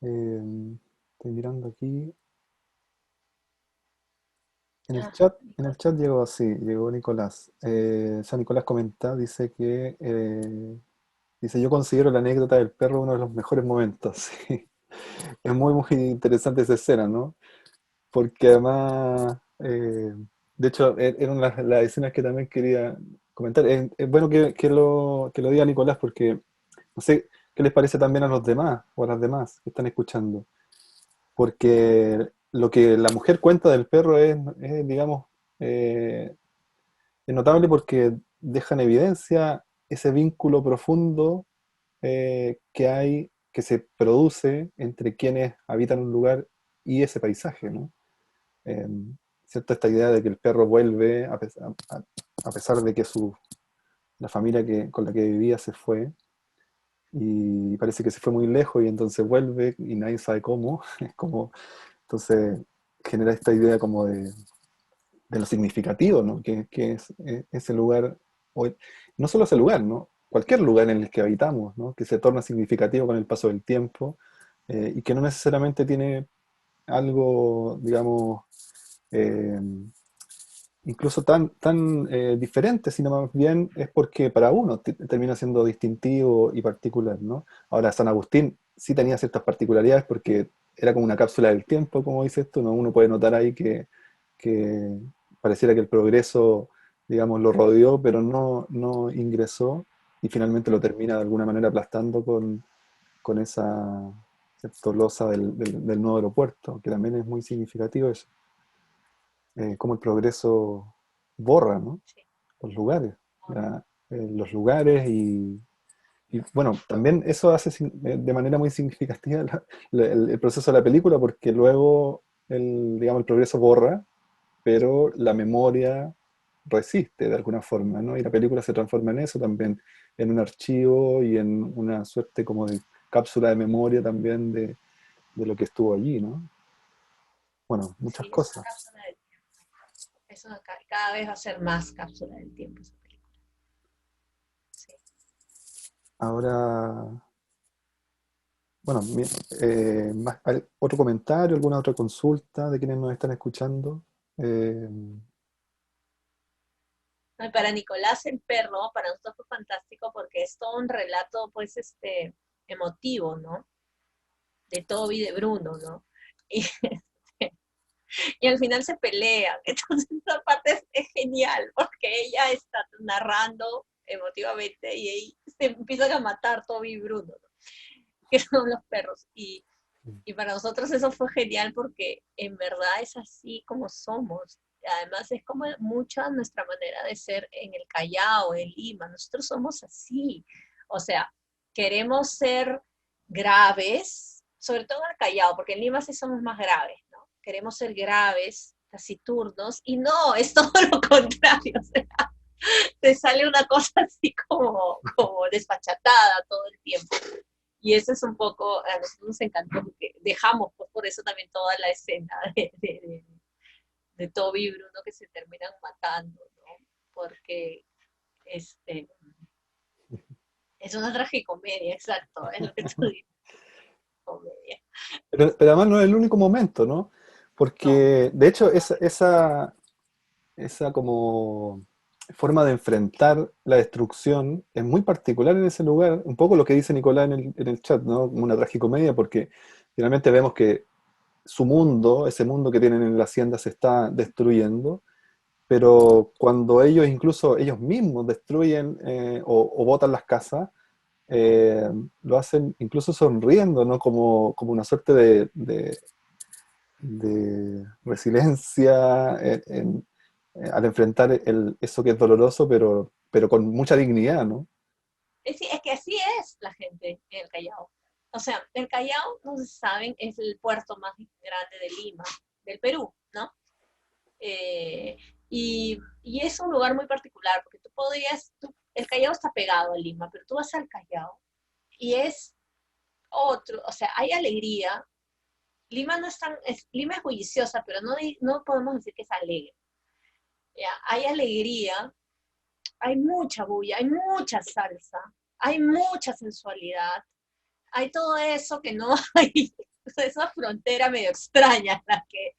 Speaker 1: Estoy mirando aquí.
Speaker 2: ah,
Speaker 1: En el chat llegó así, llegó Nicolás. San Nicolás comenta, dice que dice, yo considero la anécdota del perro uno de los mejores momentos. Sí. Es muy interesante esa escena, ¿no? Porque además, de hecho, eran las escenas que también quería comentar. Es bueno que lo diga Nicolás, porque no sé qué les parece también a los demás o a las demás que están escuchando. Porque lo que la mujer cuenta del perro digamos, eh, es notable porque deja en evidencia ese vínculo profundo que hay, que se produce entre quienes habitan un lugar y ese paisaje, ¿no? Eh, ¿Cierto? Esta idea de que el perro vuelve a pesar de que la familia con la que vivía se fue y parece que se fue muy lejos y entonces vuelve y nadie sabe cómo. Es como, entonces genera esta idea como de lo significativo, ¿no? Que es ese lugar, o no solo ese lugar, ¿no? Cualquier lugar en el que habitamos, ¿no? Que se torna significativo con el paso del tiempo y que no necesariamente tiene algo, digamos, eh, incluso tan diferente, sino más bien es porque para uno termina siendo distintivo y particular, ¿no? Ahora, San Agustín sí tenía ciertas particularidades porque era como una cápsula del tiempo, como dices tú, ¿no? Uno puede notar ahí que pareciera que el progreso, digamos, lo rodeó, pero no ingresó y finalmente lo termina de alguna manera aplastando con esa, ¿cierto? Losa del nuevo aeropuerto, que también es muy significativo eso, cómo el progreso borra, ¿no?
Speaker 2: sí.
Speaker 1: Los lugares, los lugares y, bueno, también eso hace de manera muy significativa el proceso de la película porque luego digamos, el progreso borra, pero la memoria resiste de alguna forma, ¿no? Y la película se transforma en eso también, en un archivo y en una suerte como de cápsula de memoria también de lo que estuvo allí, ¿no? Bueno, muchas
Speaker 2: Sí, es una
Speaker 1: cosas.
Speaker 2: cápsula del tiempo. Cada vez va a ser más cápsula del tiempo esa película. Sí.
Speaker 1: Ahora, bueno, otro comentario, alguna otra consulta de quienes nos están escuchando. Eh,
Speaker 2: No, y para Nicolás el perro, para nosotros fue fantástico porque es todo un relato, pues, emotivo, ¿no? De Toby, de Bruno, ¿no? Y, y al final se pelean. Entonces, esa parte es genial porque ella está narrando emotivamente y ahí se empiezan a matar Toby y Bruno, ¿no? Que son los perros. Y para nosotros eso fue genial porque en verdad es así como somos. Además es como mucha nuestra manera de ser en el Callao, en Lima. Nosotros somos así. O sea, queremos ser graves, sobre todo en el Callao, porque en Lima sí somos más graves, ¿no? Queremos ser graves, taciturnos, y no, es todo lo contrario. O sea, te sale una cosa así como despachatada todo el tiempo. Y eso es un poco, a nosotros nos encantó porque dejamos pues, por eso también toda la escena de Toby y Bruno que se terminan matando, ¿no? Porque este, es una tragicomedia, exacto, es lo que tú dices, comedia.
Speaker 1: pero además no es el único momento, ¿no?
Speaker 2: No,
Speaker 1: Porque, de hecho, esa como forma de enfrentar la destrucción es muy particular en ese lugar, un poco lo que dice Nicolás en el chat, ¿no? Como una tragicomedia, porque finalmente vemos que su mundo, ese mundo que tienen en la hacienda se está destruyendo, pero cuando ellos, incluso ellos mismos destruyen o botan las casas, eh, lo hacen incluso sonriendo, ¿no? Como una suerte de resiliencia al enfrentar eso que es doloroso, pero con mucha dignidad, ¿no?
Speaker 2: Es que así es la gente en el Callao. O sea, el Callao, no sé si saben, es el puerto más grande de Lima, del Perú, ¿no? Eh, y es un lugar muy particular, porque el Callao está pegado a Lima, pero tú vas al Callao y es otro, o sea, hay alegría. Lima no es tan, Lima es bulliciosa, pero no podemos decir que es alegre. ¿Ya? Hay alegría, hay mucha bulla, hay mucha salsa, hay mucha sensualidad, hay todo eso que no hay, esa frontera medio extraña la que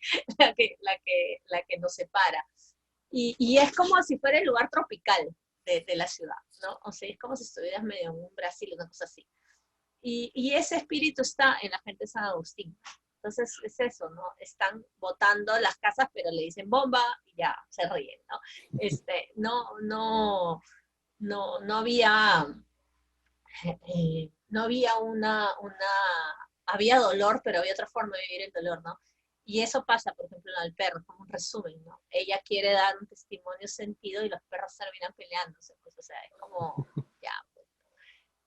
Speaker 2: nos separa. Y es como si fuera el lugar tropical de la ciudad, ¿no? O sea, es como si estuvieras medio en un Brasil, una cosa así. Y ese espíritu está en la gente de San Agustín. Entonces es eso, ¿no? Están botando las casas, pero le dicen bomba y ya se ríen, ¿no? No había, no había había dolor, pero había otra forma de vivir el dolor, ¿no? Y eso pasa, por ejemplo, en el perro, como un resumen, ¿no? Ella quiere dar un testimonio sentido y los perros terminan peleándose, pues, o sea, es como, ya, pues,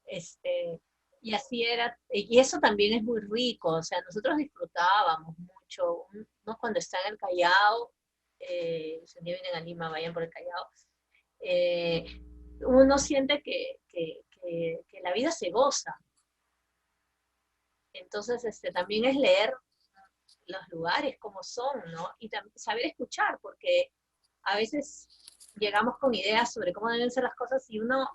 Speaker 2: este, y así era, y eso también es muy rico, o sea, nosotros disfrutábamos mucho, ¿no? Cuando está en el Callao, si un día vienen a Lima, vayan por el Callao, eh, uno siente que la vida se goza. Entonces, también es leer los lugares como son, ¿no? Y saber escuchar, porque a veces llegamos con ideas sobre cómo deben ser las cosas y uno,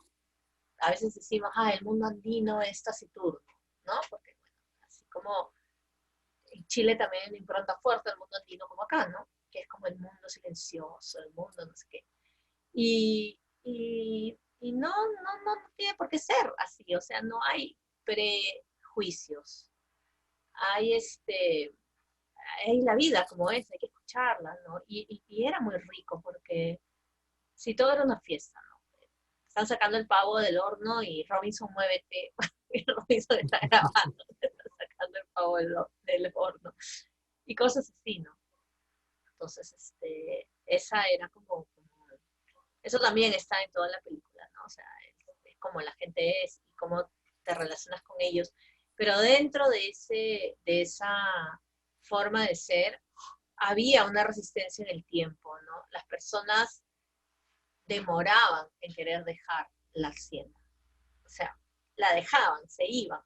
Speaker 2: a veces decimos, el mundo andino es taciturno, ¿no? Porque, bueno, así como en Chile también hay una impronta fuerte del mundo andino como acá, ¿no? Que es como el mundo silencioso, el mundo no sé qué. Y no tiene por qué ser así, o sea, no hay prejuicios. Hay hay la vida como es, hay que escucharla, ¿no? Y era muy rico porque si todo era una fiesta, ¿no? Están sacando el pavo del horno y Robinson muévete, y Robinson está grabando, está sacando el pavo del horno y cosas así, ¿no? Entonces, esa era eso también está en toda la película, ¿no? O sea, es como la gente es y cómo te relacionas con ellos. Pero dentro de esa forma de ser, había una resistencia en el tiempo, ¿no? Las personas demoraban en querer dejar la hacienda. O sea, la dejaban, se iban,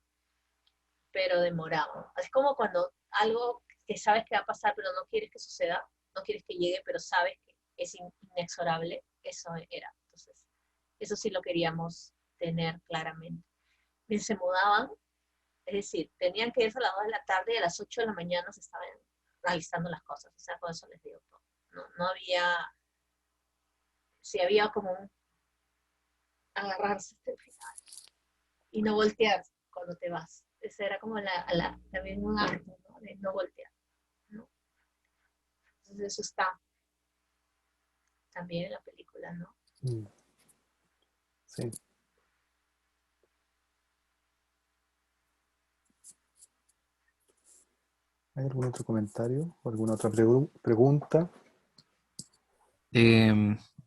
Speaker 2: pero demoraban. Así como cuando algo que sabes que va a pasar, pero no quieres que suceda, no quieres que llegue, pero sabes que es inexorable, eso era. Entonces, eso sí lo queríamos tener claramente. Y se mudaban, es decir, tenían que irse a las 2 de la tarde y a las 8 de la mañana se estaban realizando las cosas. O sea, con eso les digo todo. No había, sí había como un agarrarse hasta el final y no voltear cuando te vas. Ese era como también un acto, ¿no? De no voltear, ¿no? Entonces eso está también en la película, ¿no?
Speaker 1: Mm, sí. ¿Hay algún otro comentario o alguna otra pregunta?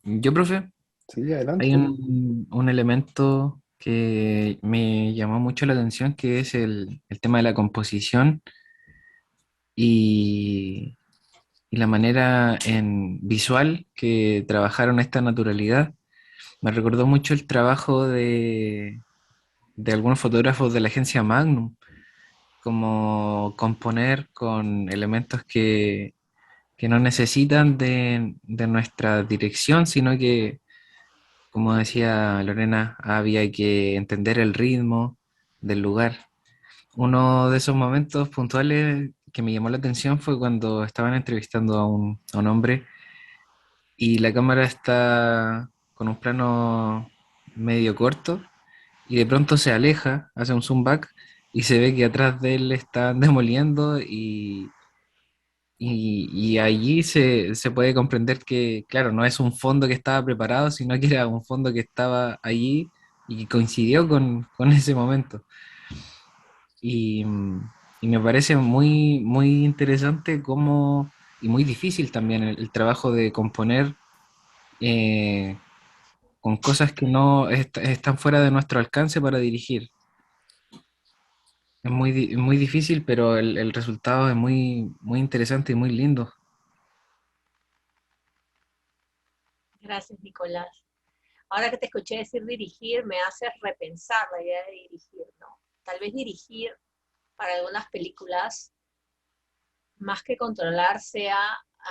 Speaker 3: Yo, profe,
Speaker 1: Sí,
Speaker 3: hay
Speaker 1: adelante.
Speaker 3: un elemento que me llamó mucho la atención, que es el tema de la composición y, y la manera en visual que trabajaron esta naturalidad. Me recordó mucho el trabajo de algunos fotógrafos de la agencia Magnum, como componer con elementos que no necesitan de nuestra dirección, sino que, como decía Lorena, había que entender el ritmo del lugar. Uno de esos momentos puntuales que me llamó la atención fue cuando estaban entrevistando a un hombre y la cámara está con un plano medio corto y de pronto se aleja, hace un zoom back y se ve que atrás de él están demoliendo y allí se puede comprender que, claro, no es un fondo que estaba preparado, sino que era un fondo que estaba allí y que coincidió con ese momento. Y, y me parece muy interesante cómo, y muy difícil también el trabajo de componer eh, con cosas que no están fuera de nuestro alcance para dirigir. Es muy difícil, pero el resultado es muy interesante y muy lindo.
Speaker 2: Gracias, Nicolás. Ahora que te escuché decir dirigir, me hace repensar la idea de dirigir, ¿no? Tal vez dirigir para algunas películas, más que controlar, sea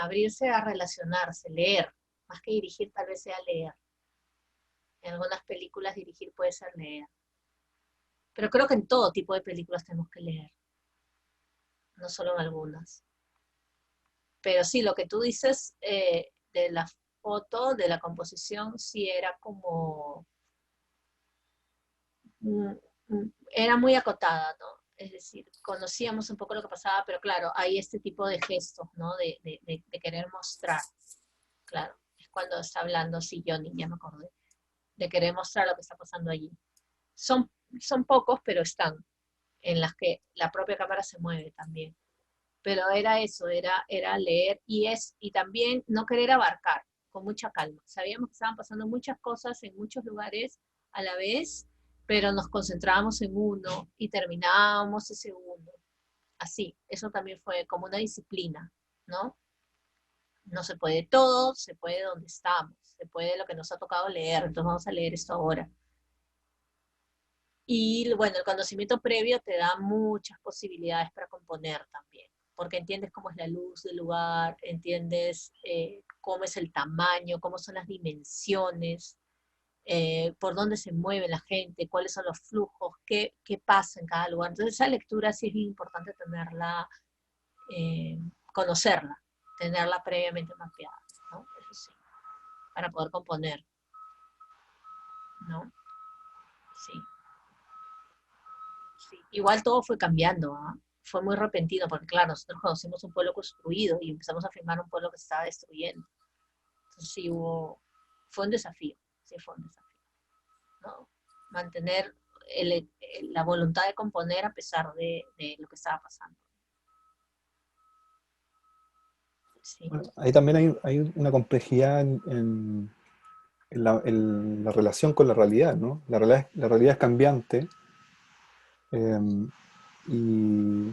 Speaker 2: abrirse a relacionarse, leer. Más que dirigir, tal vez sea leer. En algunas películas dirigir puede ser leer. Pero creo que en todo tipo de películas tenemos que leer, no solo en algunas. Pero sí, lo que tú dices de la foto, de la composición, sí era como, mm, era muy acotada, ¿no? Es decir, conocíamos un poco lo que pasaba, pero claro, hay este tipo de gestos, ¿no? De querer mostrar, claro. Es cuando está hablando, sí, Johnny, ya me acordé, de querer mostrar lo que está pasando allí. Son, son pocos, pero están, en las que la propia cámara se mueve también. Pero era eso, era leer y también no querer abarcar con mucha calma. Sabíamos que estaban pasando muchas cosas en muchos lugares a la vez, pero nos concentrábamos en uno y terminábamos ese uno. Así, eso también fue como una disciplina, ¿no? No se puede todo, se puede donde estamos, se puede lo que nos ha tocado leer, entonces vamos a leer esto ahora. Y bueno, el conocimiento previo te da muchas posibilidades para componer también, porque entiendes cómo es la luz del lugar, entiendes cómo es el tamaño, cómo son las dimensiones, por dónde se mueve la gente, cuáles son los flujos, qué pasa en cada lugar. Entonces esa lectura sí es importante tenerla, eh, conocerla, tenerla previamente mapeada, ¿no? Eso sí, para poder componer, ¿no? Sí. Sí, igual todo fue cambiando, ¿ah? Fue muy repentino, porque claro, nosotros conocimos un pueblo construido y empezamos a filmar un pueblo que se estaba destruyendo. Entonces sí fue un desafío, sí fue un desafío, ¿no? Mantener la voluntad de componer a pesar de lo que estaba pasando. Sí.
Speaker 1: Bueno, ahí también hay una complejidad en la relación con la realidad, ¿no? La realidad es cambiante, eh, y,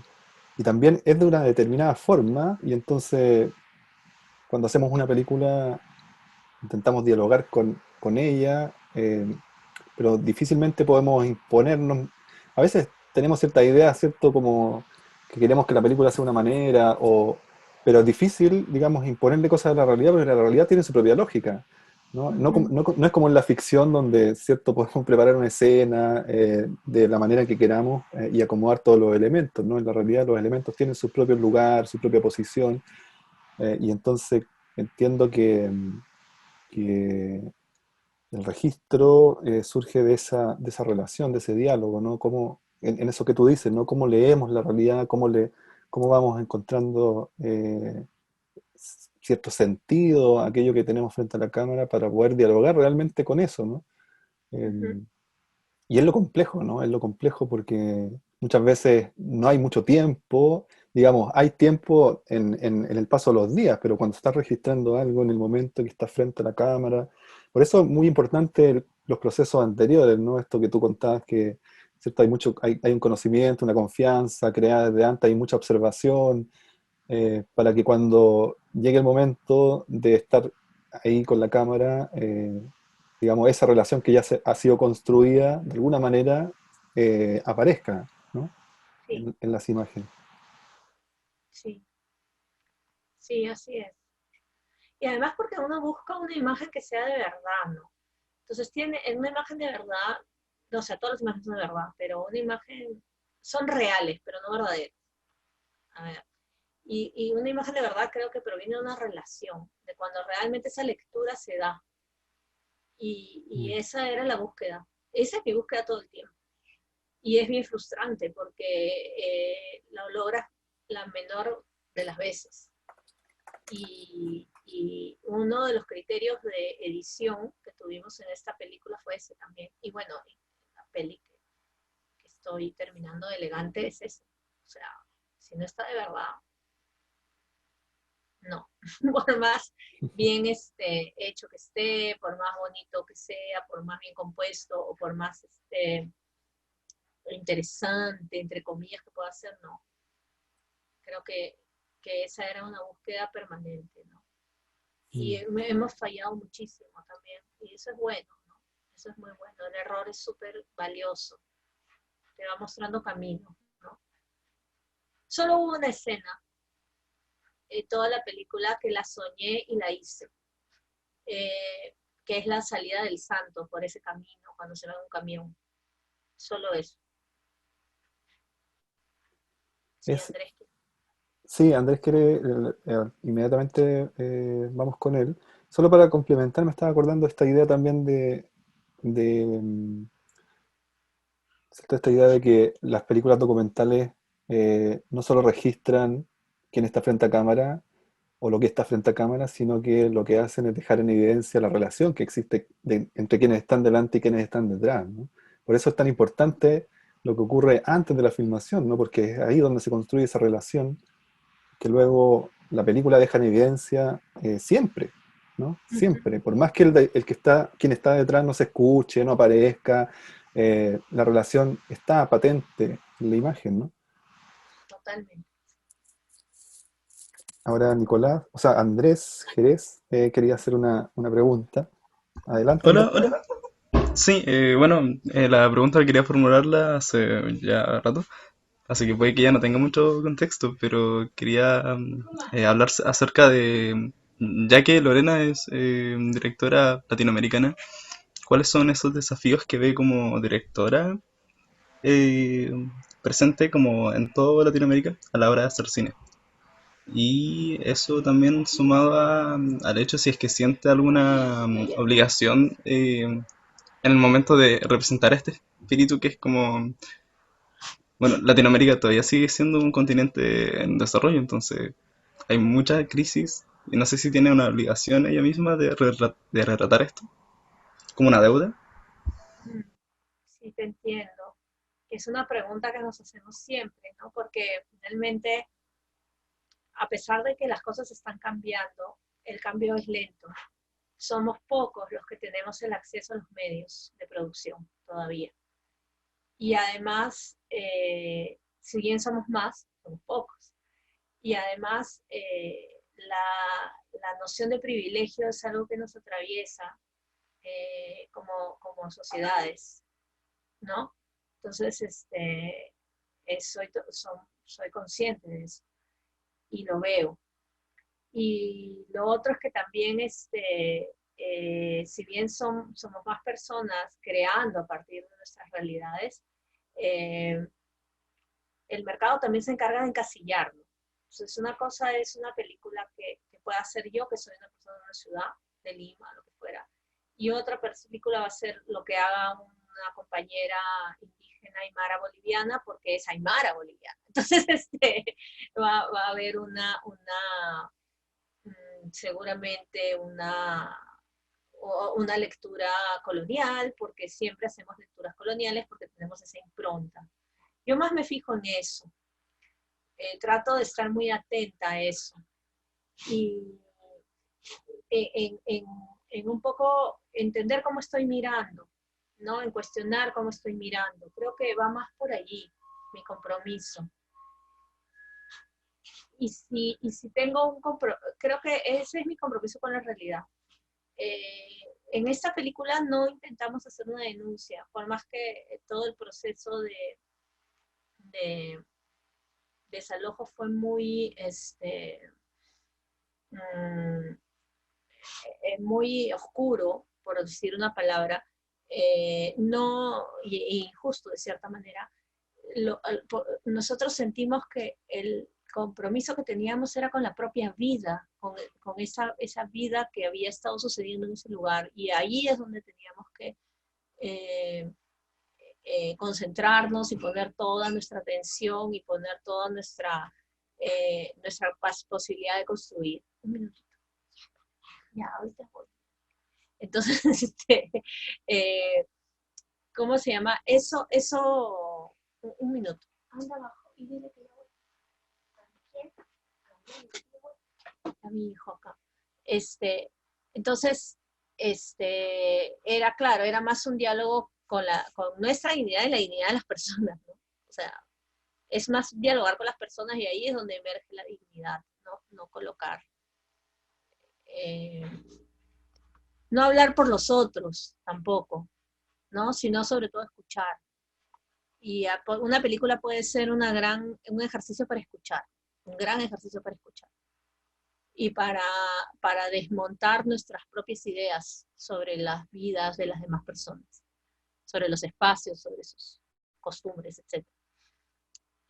Speaker 1: y también es de una determinada forma, y entonces cuando hacemos una película intentamos dialogar con ella, pero difícilmente podemos imponernos. A veces tenemos cierta idea, ¿cierto? Como que queremos que la película sea de una manera, pero es difícil, digamos, imponerle cosas a la realidad, porque la realidad tiene su propia lógica. ¿No?
Speaker 2: Ujú.
Speaker 1: No es como en la ficción donde, ¿cierto?, podemos preparar una escena de la manera que queramos y acomodar todos los elementos, ¿no? En la realidad los elementos tienen su propio lugar, su propia posición, y entonces entiendo que el registro surge de esa relación, de ese diálogo, ¿no? Cómo, en eso que tú dices, ¿no? Cómo leemos la realidad, cómo vamos encontrando cierto sentido a aquello que tenemos frente a la cámara para poder dialogar realmente con eso, ¿no? Eh,
Speaker 2: Ujú.
Speaker 1: y es lo complejo, ¿no? Es lo complejo porque muchas veces no hay mucho tiempo, digamos, hay tiempo en el paso de los días, pero cuando estás registrando algo en el momento que estás frente a la cámara, por eso es muy importante los procesos anteriores, ¿no? Esto que tú contabas que, ¿cierto? Hay un conocimiento, una confianza creada desde antes, hay mucha observación, para que cuando llegue el momento de estar ahí con la cámara, digamos, esa relación que ya ha sido construida, de alguna manera, aparezca, ¿no?
Speaker 2: Sí,
Speaker 1: En las imágenes.
Speaker 2: sí, sí, así es. Y además porque uno busca una imagen que sea de verdad, ¿no? Entonces tiene, en una imagen de verdad, no, o sea, todas las imágenes son de verdad, pero una imagen, son reales, pero no verdaderas. A ver, y una imagen de verdad creo que proviene de una relación, de cuando realmente esa lectura se da. Y
Speaker 1: Mm.
Speaker 2: esa era la búsqueda. Esa es mi búsqueda todo el tiempo. Y es bien frustrante porque lo logras la menor de las veces. Y uno de los criterios de edición que tuvimos en esta película fue ese también. Y bueno, la peli que estoy terminando de Elegante es ese. O sea, si no está de verdad, no. Por más bien hecho que esté, por más bonito que sea, por más bien compuesto o por más interesante, entre comillas, que pueda ser, no. Creo que esa era una búsqueda permanente, ¿no? Y hemos fallado muchísimo también, y eso es bueno, ¿no? Eso es muy bueno, el error es súper valioso, te va mostrando camino, ¿no? Solo hubo una escena, toda la película que la soñé y la hice, eh, que es la salida del santo por ese camino, cuando se va en un camión, solo eso. Sí,
Speaker 1: Es,
Speaker 2: Andrés.
Speaker 1: sí, Andrés quiere, inmediatamente vamos con él. Solo para complementar, me estaba acordando esta idea también de esta idea de que las películas documentales no solo registran quién está frente a cámara o lo que está frente a cámara, sino que lo que hacen es dejar en evidencia la relación que existe entre quienes están delante y quienes están detrás, ¿no? Por eso es tan importante lo que ocurre antes de la filmación, ¿no? Porque es ahí donde se construye esa relación que luego la película deja en evidencia siempre, ¿no? Siempre. Por más que quien está detrás no se escuche, no aparezca, la relación está patente en la imagen, ¿no?
Speaker 2: Totalmente.
Speaker 1: Ahora Nicolás, o sea, Andrés Jerez quería hacer una pregunta. Adelante, Andrés.
Speaker 4: Hola, hola. Sí, bueno, la pregunta quería formularla hace ya rato, así que puede que ya no tenga mucho contexto, pero quería hablar acerca de, ya que Lorena es directora latinoamericana, ¿cuáles son esos desafíos que ve como directora eh, presente como en toda Latinoamérica a la hora de hacer cine? Y eso también sumado al hecho si es que siente alguna obligación en el momento de representar este espíritu que es como, bueno, Latinoamérica todavía sigue siendo un continente en desarrollo, entonces hay mucha crisis y no sé si tiene una obligación ella misma de retratar esto, como una deuda.
Speaker 2: Sí, te entiendo. Es una pregunta que nos hacemos siempre, ¿no? Porque finalmente, a pesar de que las cosas están cambiando, el cambio es lento. Somos pocos los que tenemos el acceso a los medios de producción todavía. Y además, si bien somos más, somos pocos. Y además, la noción de privilegio es algo que nos atraviesa como sociedades, ¿no? Entonces, soy consciente de eso y lo veo. Y lo otro es que también, si bien somos más personas creando a partir de nuestras realidades, eh, el mercado también se encarga de encasillarlo. Entonces, una cosa es una película que pueda hacer yo, que soy una persona de una ciudad, de Lima, lo que fuera, y otra película va a ser lo que haga una compañera indígena aymara boliviana, porque es aymara boliviana. Entonces, va a haber seguramente una lectura colonial, porque siempre hacemos lecturas coloniales, porque tenemos esa impronta. Yo más me fijo en eso, trato de estar muy atenta a eso y en un poco entender cómo estoy mirando, ¿no? En cuestionar cómo estoy mirando. Creo que va más por allí mi compromiso. Y si tengo creo que ese es mi compromiso con la realidad. En esta película no intentamos hacer una denuncia, por más que todo el proceso de desalojo fue muy, mm, muy oscuro, por decir una palabra, no, y injusto de cierta manera. Nosotros sentimos que el compromiso que teníamos era con la propia vida, con esa vida que había estado sucediendo en ese lugar, y ahí es donde teníamos que eh, concentrarnos y poner toda nuestra atención y poner toda nuestra posibilidad de construir. un minutito. Ya, ahorita voy. Entonces, ¿cómo se llama? Un minuto. Anda abajo y dile que ya voy. A mi hijo acá. Entonces, era claro, era más un diálogo con nuestra dignidad y la dignidad de las personas, ¿no? O sea, es más dialogar con las personas y ahí es donde emerge la dignidad, ¿no? No colocar, eh, no hablar por los otros tampoco, ¿no? Sino sobre todo escuchar. Y una película puede ser un ejercicio para escuchar, un gran ejercicio para escuchar. Y para desmontar nuestras propias ideas sobre las vidas de las demás personas, sobre los espacios, sobre sus costumbres, etc.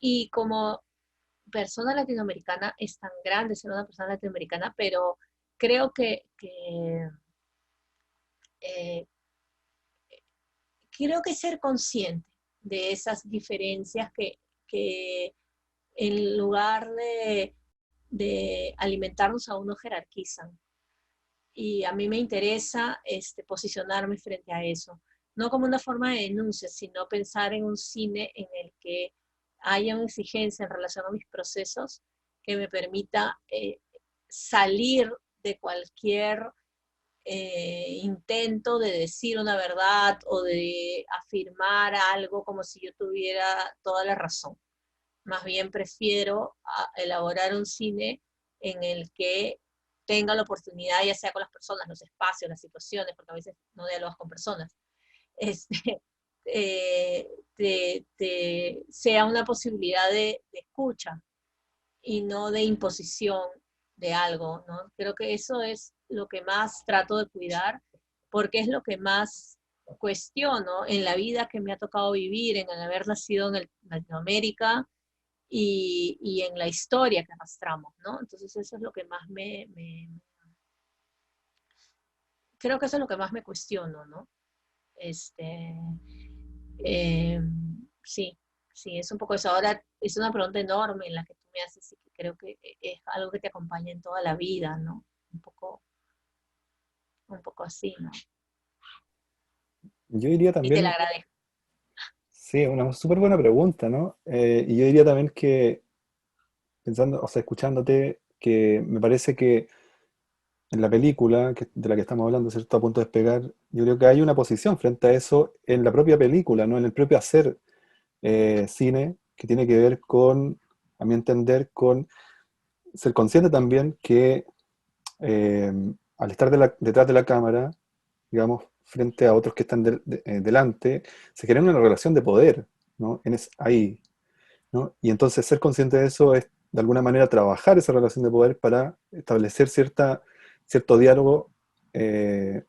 Speaker 2: Y como persona latinoamericana, es tan grande ser una persona latinoamericana, pero creo eh, creo que ser consciente de esas diferencias que en lugar de alimentarnos a uno jerarquizan. Y a mí me interesa posicionarme frente a eso, no como una forma de denuncia, sino pensar en un cine en el que haya una exigencia en relación a mis procesos que me permita salir de cualquier intento de decir una verdad o de afirmar algo como si yo tuviera toda la razón. Más bien prefiero elaborar un cine en el que tenga la oportunidad, ya sea con las personas, los espacios, las situaciones, porque a veces no dialogas con personas, este, sea una posibilidad de escucha y no de imposición de algo, ¿no? Creo que eso es lo que más trato de cuidar, porque es lo que más cuestiono en la vida que me ha tocado vivir, en el haber nacido en Latinoamérica, y en la historia que arrastramos, ¿no? Entonces eso es lo que más creo que eso es lo que más me cuestiono, ¿no? Eh, sí, sí, es un poco eso. Ahora es una pregunta enorme en la que tú me haces y que creo que es algo que te acompaña en toda la vida, ¿no? Un poco así, ¿no?
Speaker 1: Yo diría
Speaker 2: Y te la
Speaker 1: también,
Speaker 2: agradezco.
Speaker 1: sí, una súper buena pregunta, ¿no? Y yo diría también que, pensando, o sea, escuchándote, que me parece que en la película de la que estamos hablando, ¿cierto? A punto de despegar, yo creo que hay una posición frente a eso en la propia película, ¿no? En el propio hacer cine, que tiene que ver con, a mi entender, con ser consciente también que eh, al estar detrás de la cámara, digamos, frente a otros que están delante, se genera una relación de poder, ¿no? Ahí, ¿no? Y entonces ser consciente de eso es, de alguna manera, trabajar esa relación de poder para establecer cierto diálogo eh,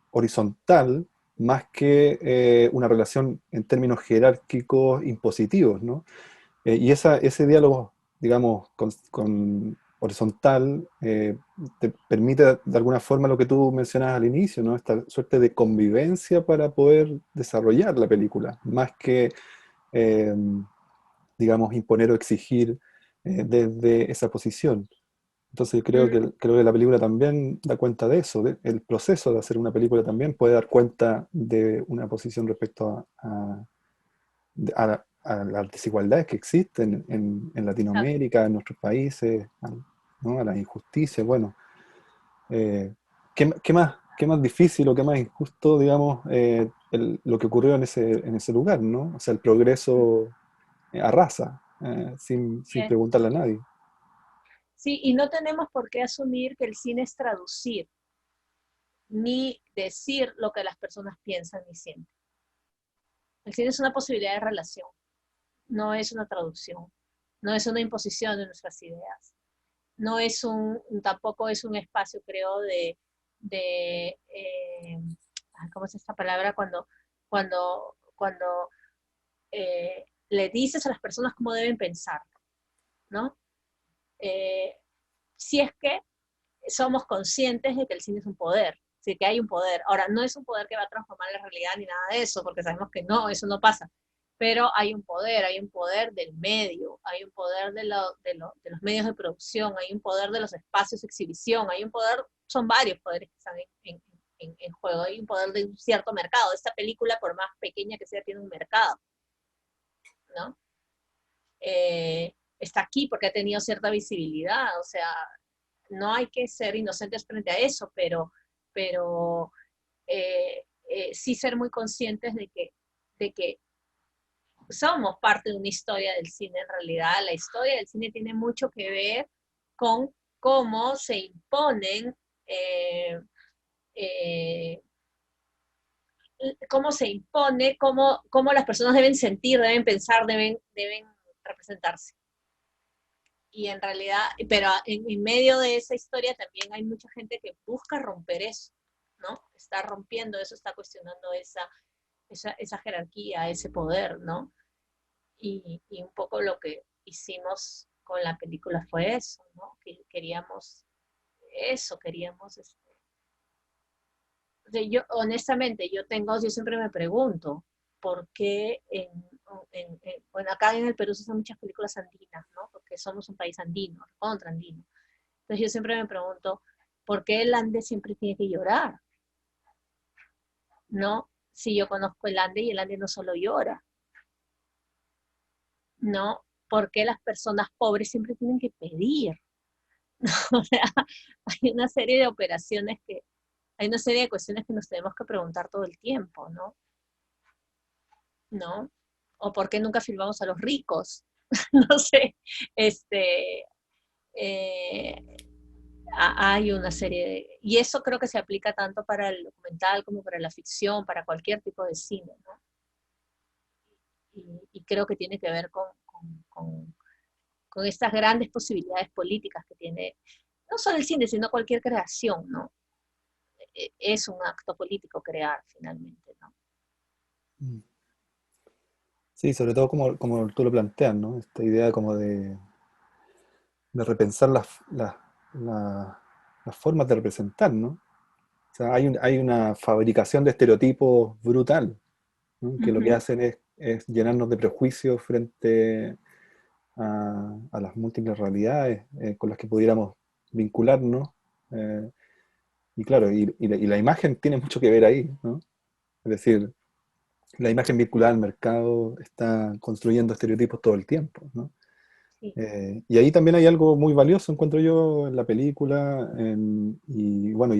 Speaker 1: horizontal, más que una relación en términos jerárquicos impositivos, ¿no? Y ese diálogo, digamos, horizontal, te permite de alguna forma lo que tú mencionabas al inicio, ¿no? Esta suerte de convivencia para poder desarrollar la película, más que, eh, digamos, imponer o exigir desde esa posición. Entonces creo que la película también da cuenta de eso, el proceso de hacer una película también puede dar cuenta de una posición respecto a las desigualdades que existen en
Speaker 2: Exacto.
Speaker 1: Latinoamérica, en nuestros países, ¿no? A las injusticias. Bueno, eh, ¿qué más difícil o qué más injusto, digamos, lo que ocurrió en ese lugar, ¿no? O sea, el progreso arrasa, sin preguntarle a nadie.
Speaker 2: Sí, y no tenemos por qué asumir que el cine es traducir, ni decir lo que las personas piensan ni sienten. El cine es una posibilidad de relación, no es una traducción, no es una imposición de nuestras ideas, no es tampoco es un espacio, creo, de ¿cómo es esta palabra? Cuando le dices a las personas cómo deben pensar, ¿no? Eh, si es que somos conscientes de que el cine es un poder, que hay un poder. Ahora, no es un poder que va a transformar la realidad ni nada de eso, porque sabemos que no, eso no pasa. pero hay un poder del medio, hay un poder de los medios de producción, hay un poder de los espacios de exhibición, hay un poder, son varios poderes que están en juego, hay un poder de un cierto mercado. Esta película, por más pequeña que sea, tiene un mercado, ¿no? Está aquí porque ha tenido cierta visibilidad, o sea, no hay que ser inocentes frente a eso, pero sí ser muy conscientes de que somos parte de una historia del cine en realidad. La historia del cine tiene mucho que ver con cómo se imponen, eh, eh, cómo se impone, cómo las personas deben sentir, deben pensar, deben representarse. Y en realidad, pero en medio de esa historia también hay mucha gente que busca romper eso, ¿no? Está rompiendo eso, está cuestionando esa jerarquía, ese poder, ¿no? Y un poco lo que hicimos con la película fue eso, ¿no? Que queríamos eso, queríamos, o sea, yo honestamente, yo siempre me pregunto, ¿por qué bueno, acá en el Perú se hacen muchas películas andinas, ¿no? Porque somos un país andino, contra andino. Entonces yo siempre me pregunto, ¿por qué el ande siempre tiene que llorar? ¿No? Si yo conozco el ande y el ande no solo llora, ¿no? ¿Por qué las personas pobres siempre tienen que pedir? O sea, hay una serie de operaciones hay una serie de cuestiones que nos tenemos que preguntar todo el tiempo, ¿no? ¿No? O por qué nunca filmamos a los ricos, no sé, eh, hay una serie y eso creo que se aplica tanto para el documental como para la ficción, para cualquier tipo de cine, ¿no? Y creo que tiene que ver con estas grandes posibilidades políticas que tiene, no solo el cine, sino cualquier creación, ¿no? Es un acto político crear finalmente, ¿no?
Speaker 1: Mm. Sí, sobre todo como tú lo planteas, ¿no? Esta idea como de repensar las formas de representar, ¿no? O sea, hay una fabricación de estereotipos brutal, ¿no? Que lo que
Speaker 2: Ujú.
Speaker 1: hacen es llenarnos de prejuicios frente a las múltiples realidades con las que pudiéramos vincularnos. eh, y claro, y la imagen tiene mucho que ver ahí, ¿no? Es decir, la imagen vinculada al mercado está construyendo estereotipos todo el tiempo, ¿no?
Speaker 2: Sí.
Speaker 1: Y ahí también hay algo muy valioso, encuentro yo, en la película, y bueno,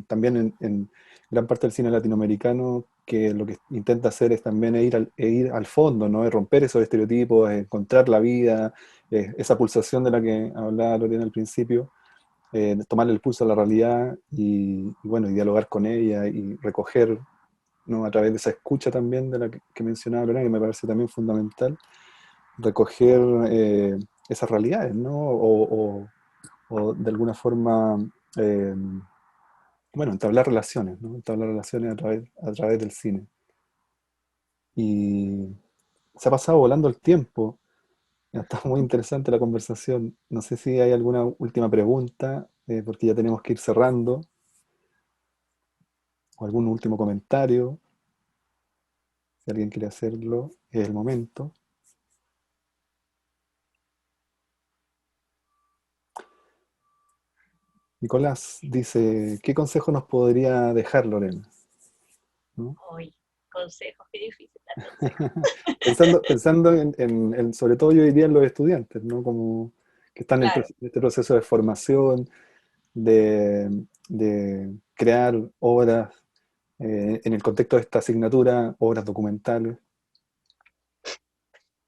Speaker 1: también en gran parte del cine latinoamericano, que lo que intenta hacer es también ir al fondo, ¿no? Es romper esos estereotipos, es encontrar la vida, esa pulsación de la que hablaba Lorena al principio, tomarle el pulso a la realidad y bueno, y dialogar con ella y recoger, ¿no? A través de esa escucha también de la que mencionaba Lorena, que me parece también fundamental recoger esas realidades, ¿no? O de alguna forma, eh, bueno, entablar relaciones, ¿no? Entablar relaciones a través del cine. Y se ha pasado volando el tiempo. Está muy interesante la conversación. No sé si hay alguna última pregunta, porque ya tenemos que ir cerrando, o algún último comentario. Si alguien quiere hacerlo, es el momento. Nicolás dice, ¿qué consejo nos podría dejar Lorena? ¿No?
Speaker 2: Hoy, consejos, qué difícil dar consejos.
Speaker 1: Pensando sobre todo yo diría en los estudiantes, ¿no? Como que están
Speaker 2: Claro.
Speaker 1: en este proceso de formación, de crear obras, en el contexto de esta asignatura, obras documentales.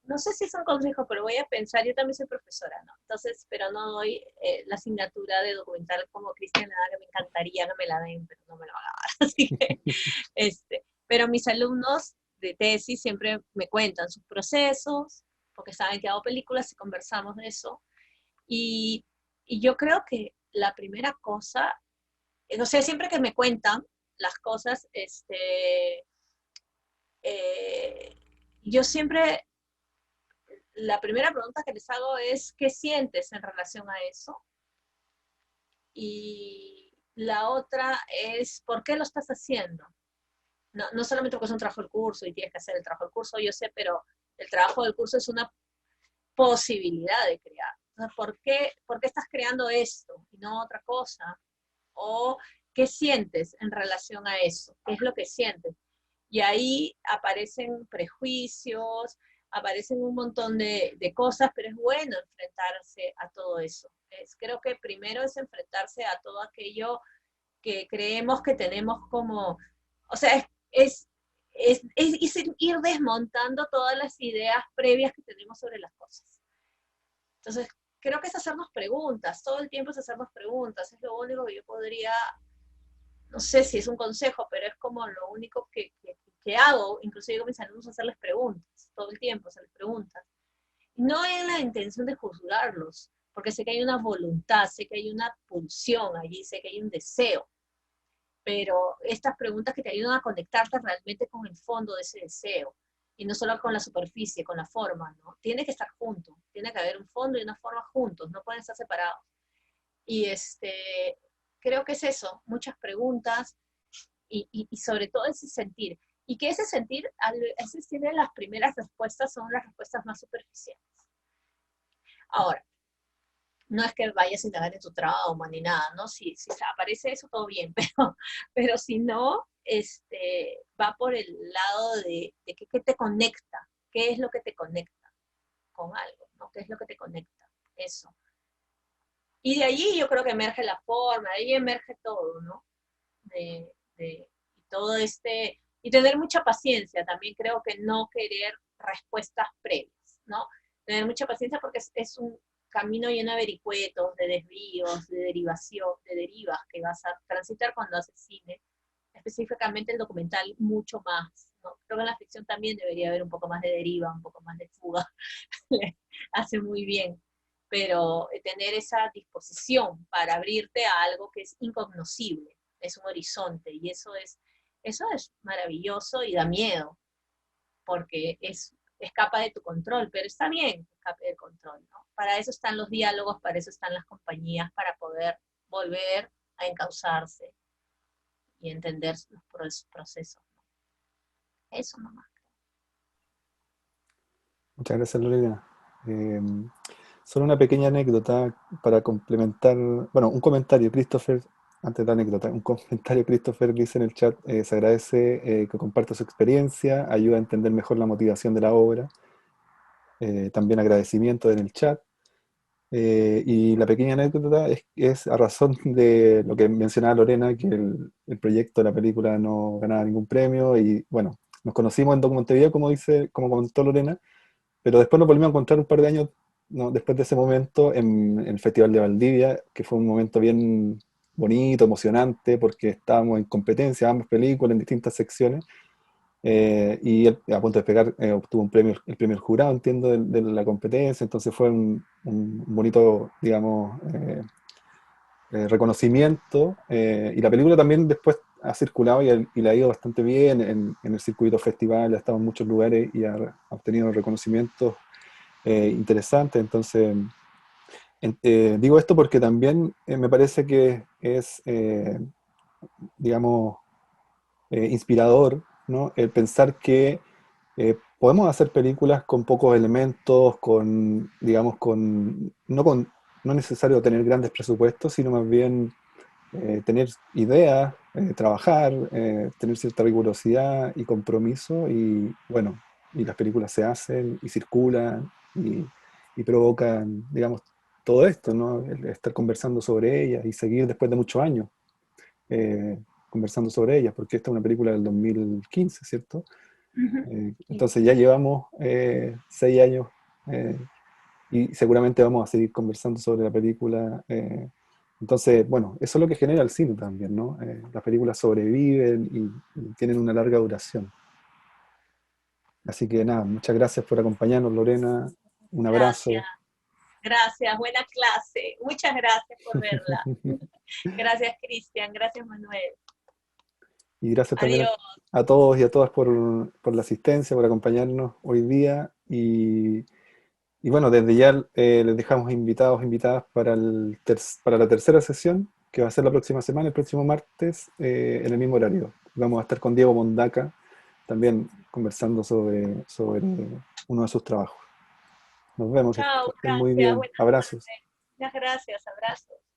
Speaker 2: No sé si es un consejo, pero voy a pensar, yo también soy profesora, ¿no? Entonces, pero no doy la asignatura de documental como Cristian, nada que me encantaría que me la den, pero no me la van a dar. Así que, pero mis alumnos de tesis siempre me cuentan sus procesos, porque saben que hago películas y conversamos de eso. Y, y yo creo que la primera cosa, no sé, siempre que me cuentan las cosas, eh, yo siempre la primera pregunta que les hago es, ¿qué sientes en relación a eso? Y la otra es, ¿por qué lo estás haciendo? no solamente porque es un trabajo del curso y tienes que hacer el trabajo del curso, yo sé, pero el trabajo del curso es una posibilidad de crear. Entonces, ¿por qué estás creando esto y no otra cosa? ¿O qué sientes en relación a eso? ¿Qué es lo que sientes? Y ahí aparecen prejuicios, aparecen un montón de cosas, pero es bueno enfrentarse a todo eso. Creo que primero es enfrentarse a todo aquello que creemos que tenemos como, o sea, es ir desmontando todas las ideas previas que tenemos sobre las cosas. Entonces, creo que es hacernos preguntas, todo el tiempo es hacernos preguntas, es lo único que yo podría, no sé si es un consejo, pero es como lo único que hago, inclusive con mis alumnos, hacerles preguntas, todo el tiempo hacerles preguntas. No en la intención de juzgarlos, porque sé que hay una voluntad, sé que hay una pulsión allí, sé que hay un deseo, pero estas preguntas que te ayudan a conectarte realmente con el fondo de ese deseo, y no solo con la superficie, con la forma, ¿no? Tiene que estar junto, tiene que haber un fondo y una forma juntos, no pueden estar separados. Y creo que es eso, muchas preguntas y sobre todo ese sentir. Y que ese sentir, a veces tiene las primeras respuestas, son las respuestas más superficiales. Ahora, no es que vayas a indagar en tu trauma ni nada, ¿no? Si aparece eso, todo bien, pero si no, va por el lado de qué te conecta, qué es lo que te conecta con algo, ¿no? ¿Qué es lo que te conecta? Eso. Y de allí yo creo que emerge la forma, de ahí emerge todo, ¿no? Y todo y tener mucha paciencia, también creo que no querer respuestas previas, ¿no? Tener mucha paciencia porque es un camino lleno de vericuetos, de desvíos, de derivación, de derivas que vas a transitar cuando haces cine, específicamente el documental mucho más, ¿no? Creo que en la ficción también debería haber un poco más de deriva, un poco más de fuga, hace muy bien, pero tener esa disposición para abrirte a algo que es incognoscible, es un horizonte, y eso es maravilloso y da miedo, porque escapa de tu control, pero está bien que escape del control, ¿no? Para eso están los diálogos, para eso están las compañías, para poder volver a encauzarse y entender los procesos, ¿no? Eso nomás.
Speaker 1: Muchas gracias, Lorena. Eh, Solo una pequeña anécdota para complementar, bueno, un comentario, Christopher, antes de la anécdota, un comentario, Christopher dice en el chat, se agradece que comparta su experiencia, ayuda a entender mejor la motivación de la obra, también agradecimiento en el chat. Y la pequeña anécdota es a razón de lo que mencionaba Lorena, que el proyecto de la película no ganaba ningún premio y bueno, nos conocimos en Montevideo, como comentó Lorena, pero después nos volvimos a encontrar un par de años, ¿no?, después de ese momento en el Festival de Valdivia, que fue un momento bien bonito, emocionante, porque estábamos en competencia, ambas películas en distintas secciones, y él, a punto de pegar, obtuvo el premio del jurado, entiendo, de la competencia, entonces fue un bonito, digamos, reconocimiento, y la película también después ha circulado y le ha ido bastante bien en el circuito festival, ha estado en muchos lugares y ha obtenido reconocimientos interesantes, entonces digo esto porque también me parece que es, digamos, inspirador, ¿no? El pensar que podemos hacer películas con pocos elementos, digamos, no es necesario tener grandes presupuestos, sino más bien tener ideas, trabajar, tener cierta rigurosidad y compromiso, y bueno, y las películas se hacen y circulan y provocan, digamos, todo esto, ¿no? El estar conversando sobre ellas y seguir después de muchos años eh, conversando sobre ellas, porque esta es una película del 2015, ¿cierto?
Speaker 2: Sí.
Speaker 1: Entonces ya llevamos 6 años, y seguramente vamos a seguir conversando sobre la película. Entonces, bueno, eso es lo que genera el cine también, ¿no? Las películas sobreviven y tienen una larga duración. Así que nada, muchas gracias por acompañarnos, Lorena. Un
Speaker 2: Gracias,
Speaker 1: abrazo.
Speaker 2: gracias, buena clase. Muchas gracias por verla. Gracias, Cristian. Gracias, Manuel.
Speaker 1: Y gracias también
Speaker 2: Adiós.
Speaker 1: a todos y a todas por la asistencia, por acompañarnos hoy día. Y bueno, desde ya les dejamos invitados, invitadas para la tercera sesión, que va a ser la próxima semana, el próximo martes, en el mismo horario, vamos a estar con Diego Mondaca también conversando sobre uno de sus trabajos. Nos vemos, que
Speaker 2: Chao,
Speaker 1: estén muy
Speaker 2: gracias,
Speaker 1: bien.
Speaker 2: buenas
Speaker 1: Abrazos.
Speaker 2: noches. Muchas gracias, abrazos.